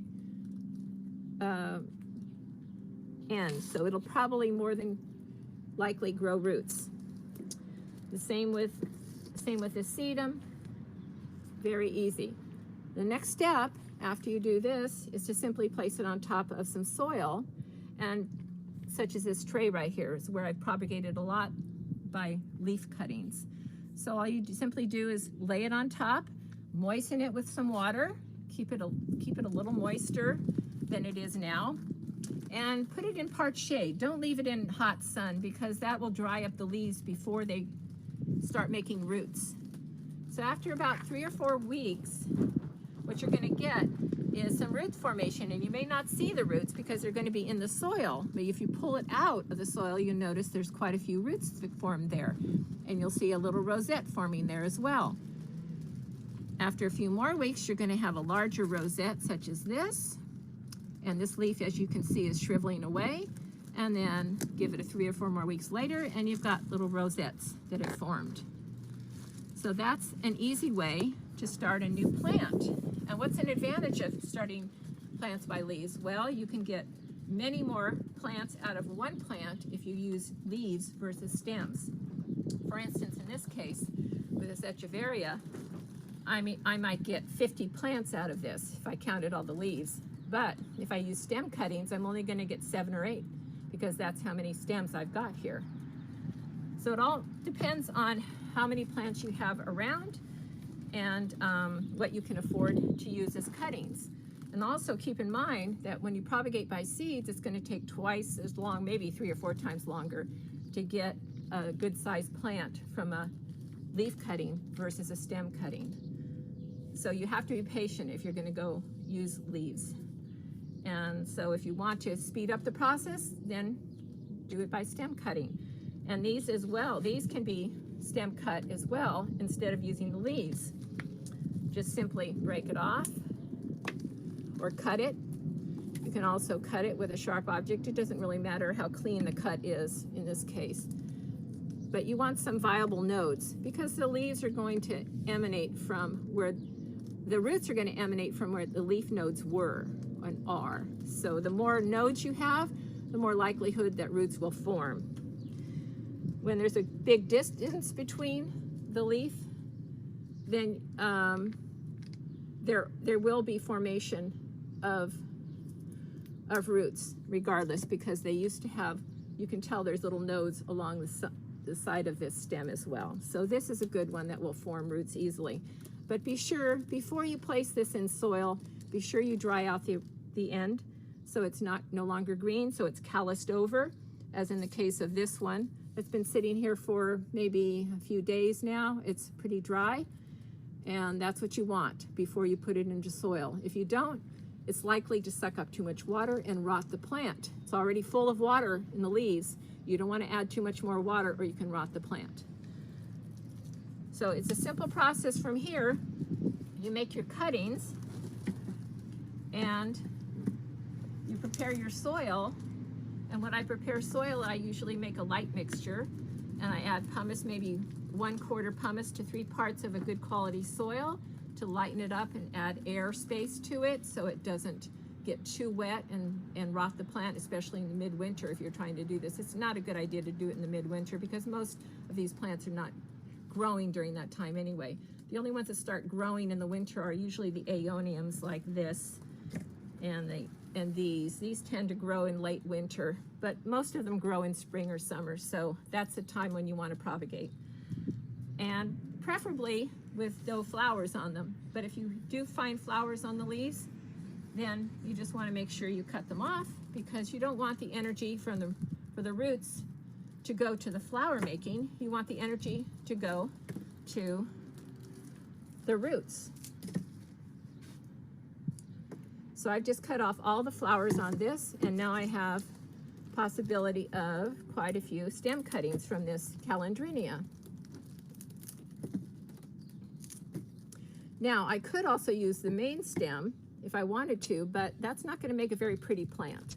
end, so it'll probably more than likely grow roots. The same with the sedum, very easy. The next step after you do this is to simply place it on top of some soil, and such as this tray right here is where I've propagated a lot by leaf cuttings. So all you simply do is lay it on top, moisten it with some water, keep it a little moister than it is now, and put it in part shade. Don't leave it in hot sun because that will dry up the leaves before they start making roots. So after about 3 or 4 weeks, what you're going to get is some root formation, and you may not see the roots because they're going to be in the soil, but if you pull it out of the soil, you notice there's quite a few roots that formed there, and you'll see a little rosette forming there as well. After a few more weeks, you're going to have a larger rosette such as this, and this leaf, as you can see, is shriveling away. And then give it a 3 or 4 more weeks later, and you've got little rosettes that have formed. So that's an easy way to start a new plant. And what's an advantage of starting plants by leaves? Well, you can get many more plants out of one plant if you use leaves versus stems. For instance, in this case, with this Echeveria, I might get 50 plants out of this if I counted all the leaves. But if I use stem cuttings, I'm only going to get 7 or 8 because that's how many stems I've got here. So it all depends on how many plants you have around and what you can afford to use as cuttings. And also keep in mind that when you propagate by seeds, it's going to take twice as long, maybe 3 or 4 times longer, to get a good sized plant from a leaf cutting versus a stem cutting. So you have to be patient if you're going to go use leaves. And so if you want to speed up the process, then do it by stem cutting. And these as well, these can be stem cut as well instead of using the leaves. Just simply break it off or cut it. You can also cut it with a sharp object. It doesn't really matter how clean the cut is in this case. But you want some viable nodes because the leaves are going to emanate from where the roots are going to emanate from where the leaf nodes were and are. So the more nodes you have, the more likelihood that roots will form. When there's a big distance between the leaf, then there will be formation of of roots regardless, because they used to have, you can tell there's little nodes along the side of this stem as well. So this is a good one that will form roots easily. But be sure, before you place this in soil, be sure you dry out the end so it's no longer green, so it's calloused over, as in the case of this one. It's been sitting here for maybe a few days now. It's pretty dry, and that's what you want before you put it into soil. If you don't, it's likely to suck up too much water and rot the plant. It's already full of water in the leaves. You don't want to add too much more water or you can rot the plant. So it's a simple process from here. You make your cuttings and you prepare your soil. And when I prepare soil, I usually make a light mixture and I add pumice, maybe 1/4 pumice to 3 parts of a good quality soil to lighten it up and add air space to it so it doesn't get too wet and rot the plant, especially in the midwinter if you're trying to do this. It's not a good idea to do it in the midwinter because most of these plants are not growing during that time anyway. The only ones that start growing in the winter are usually the aeoniums like this and these. These tend to grow in late winter, but most of them grow in spring or summer, so that's the time when you want to propagate. And preferably with no flowers on them. But if you do find flowers on the leaves, then you just want to make sure you cut them off because you don't want the energy for the roots to go to the flower making. You want the energy to go to the roots. So I've just cut off all the flowers on this, and now I have possibility of quite a few stem cuttings from this Calandrinia. Now I could also use the main stem if I wanted to, but that's not going to make a very pretty plant.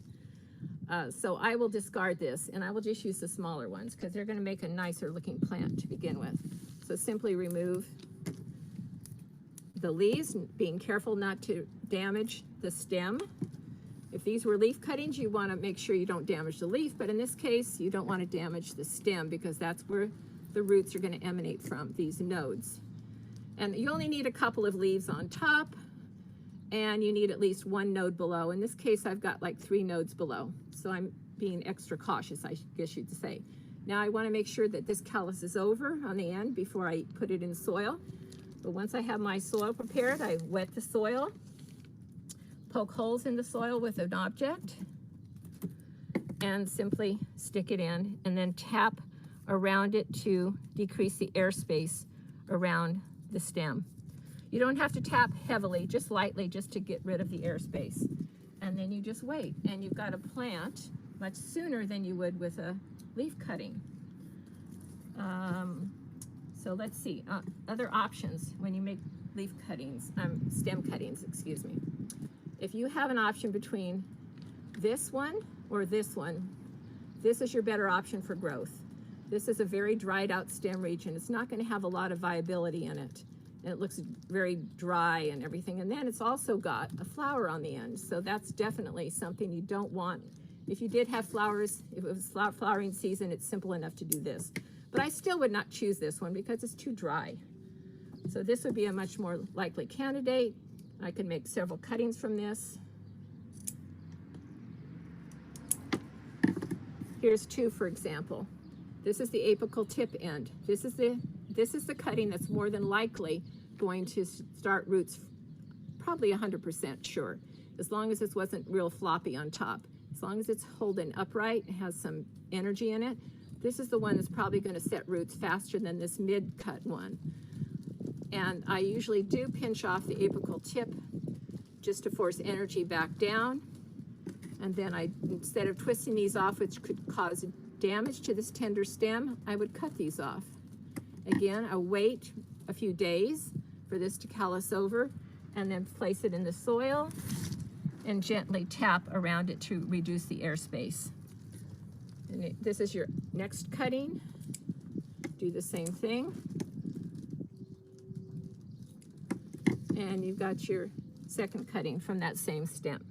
So I will discard this and I will just use the smaller ones because they're going to make a nicer looking plant to begin with. So simply remove the leaves, being careful not to damage the stem. If these were leaf cuttings, you want to make sure you don't damage the leaf, but in this case you don't want to damage the stem because that's where the roots are going to emanate from, these nodes. And you only need a couple of leaves on top, and you need at least 1 node below. In this case, I've got like 3 nodes below, so I'm being extra cautious, I guess you'd say. Now I want to make sure that this callus is over on the end before I put it in soil. But once I have my soil prepared, I wet the soil, poke holes in the soil with an object, and simply stick it in, and then tap around it to decrease the airspace around the stem. You don't have to tap heavily, just lightly, just to get rid of the airspace. And then you just wait, and you've got a plant much sooner than you would with a leaf cutting. So let's see, other options when you make leaf cuttings, stem cuttings, excuse me. If you have an option between this one or this one, this is your better option for growth. This is a very dried out stem region. It's not going to have a lot of viability in it. And it looks very dry and everything. And then it's also got a flower on the end. So that's definitely something you don't want. If you did have flowers, if it was flowering season, it's simple enough to do this. But I still would not choose this one because it's too dry. So this would be a much more likely candidate. I could make several cuttings from this. Here's 2, for example. This is the apical tip end. This is the cutting that's more than likely going to start roots, probably 100% sure, as long as this wasn't real floppy on top. As long as it's holding upright, has some energy in it, this is the one that's probably going to set roots faster than this mid-cut one. And I usually do pinch off the apical tip just to force energy back down. And then instead of twisting these off, which could cause damage to this tender stem, I would cut these off. Again, I'll wait a few days for this to callus over and then place it in the soil and gently tap around it to reduce the airspace. And this is your next cutting. Do the same thing. And you've got your second cutting from that same stem,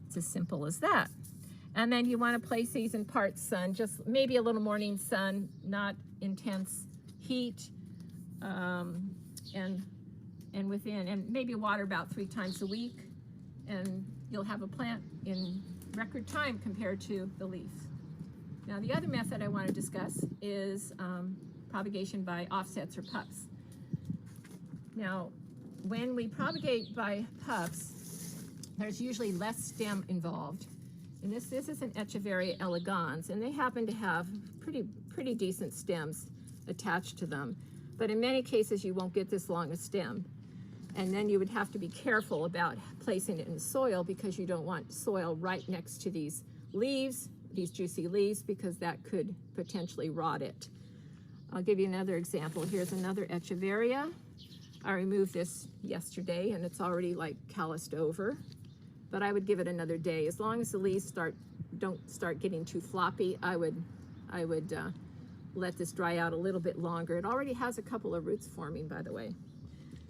It's as simple as that. And then you want to place these in part sun, just maybe a little morning sun, not intense heat, and maybe water about 3 times a week. And you'll have a plant in record time compared to the leaf. Now the other method I want to discuss is propagation by offsets or pups. Now when we propagate by pups, there's usually less stem involved. And this is an Echeveria elegans, and they happen to have pretty decent stems attached to them. But in many cases, you won't get this long a stem. And then you would have to be careful about placing it in soil, because you don't want soil right next to these leaves, these juicy leaves, because that could potentially rot it. I'll give you another example. Here's another Echeveria. I removed this yesterday and it's already like calloused over, but I would give it another day. As long as the leaves don't start getting too floppy, I would let this dry out a little bit longer. It already has a couple of roots forming, by the way.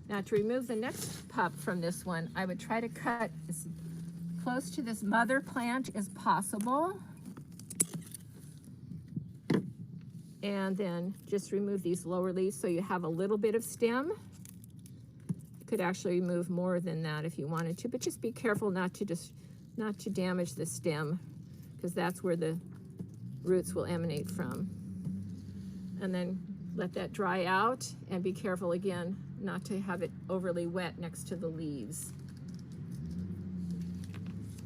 Now to remove the next pup from this one, I would try to cut as close to this mother plant as possible. And then just remove these lower leaves so you have a little bit of stem. You could actually remove more than that if you wanted to, but just be careful not to damage the stem, because that's where the roots will emanate from. And then let that dry out, and be careful again not to have it overly wet next to the leaves.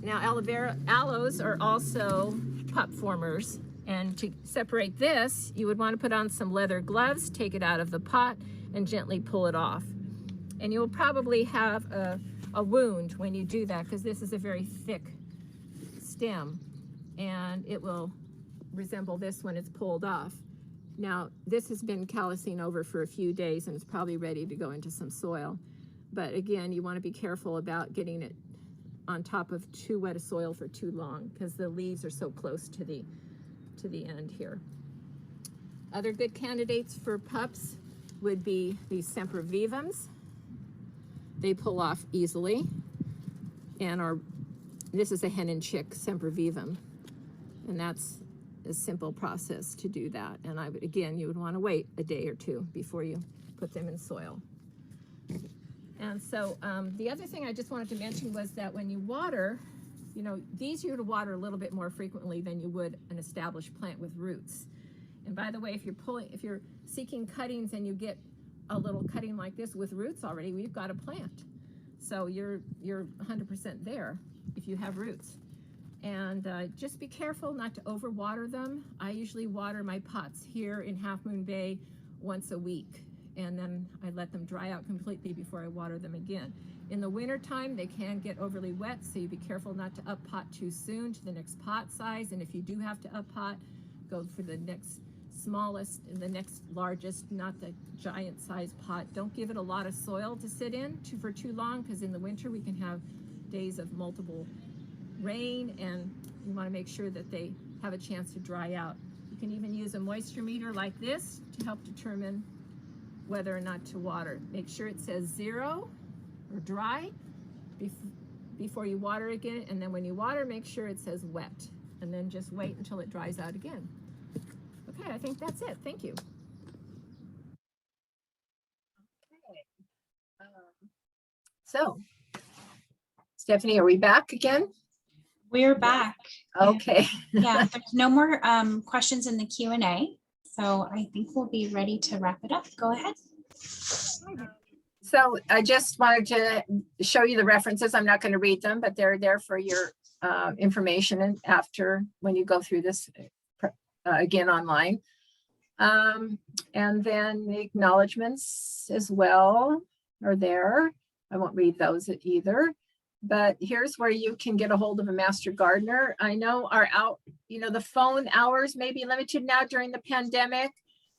Now aloes are also pup formers, and to separate this, you would want to put on some leather gloves, take it out of the pot, and gently pull it off. And you'll probably have a wound when you do that, because this is a very thick stem, and it will resemble this when it's pulled off. Now, this has been callousing over for a few days and it's probably ready to go into some soil. But again, you want to be careful about getting it on top of too wet a soil for too long, because the leaves are so close to the end here. Other good candidates for pups would be these sempervivums. They pull off easily, and this is a hen and chick sempervivum, and that's a simple process to do that. And you would want to wait a day or two before you put them in soil. And so the other thing I just wanted to mention was that when you water, these you would water a little bit more frequently than you would an established plant with roots. And by the way, if you're seeking cuttings and you get a little cutting like this with roots already, we've got a plant. So you're 100% there if you have roots. And just be careful not to overwater them. I usually water my pots here in Half Moon Bay once a week, and then I let them dry out completely before I water them again. In the winter time, they can get overly wet, so you be careful not to up pot too soon to the next pot size. And if you do have to up pot, go for the next smallest and the next largest, not the giant size pot. Don't give it a lot of soil to sit in for too long, because in the winter we can have days of multiple rain, and you want to make sure that they have a chance to dry out. You can even use a moisture meter like this to help determine whether or not to water. Make sure it says 0 or dry before you water again, and then when you water, make sure it says wet, and then just wait until it dries out again. Okay, I think that's it. Thank you. Okay. So, Stephanie, are we back again? We're back. Okay. Yeah, there's no more questions in the Q&A, so I think we'll be ready to wrap it up. Go ahead. So I just wanted to show you the references. I'm not going to read them, but they're there for your information, and after when you go through this again online. And then the acknowledgements as well are there. I won't read those either. But here's where you can get a hold of a master gardener. I know the phone hours may be limited now during the pandemic,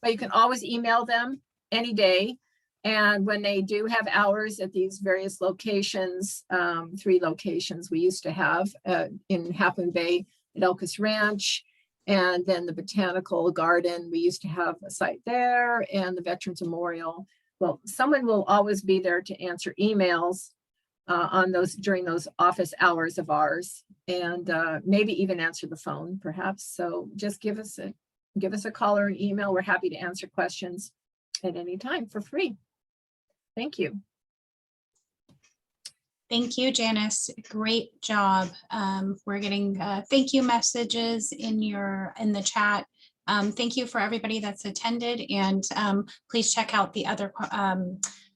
but you can always email them any day. And when they do have hours at these various locations, 3 locations we used to have in Half Moon Bay at Elkis Ranch, and then the Botanical Garden, we used to have a site there, and the Veterans Memorial. Well, someone will always be there to answer emails during those office hours of ours, and maybe even answer the phone perhaps. So just give us a call or an email. We're happy to answer questions at any time for free. Thank you. Thank you, Janice. Great job. We're getting thank you messages in the chat. Thank you for everybody that's attended, and please check out the other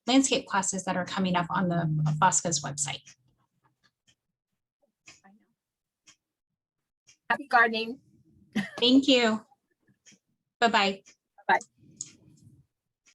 landscape classes that are coming up on the BAWSCA's website. Happy gardening. Thank you. Bye-bye.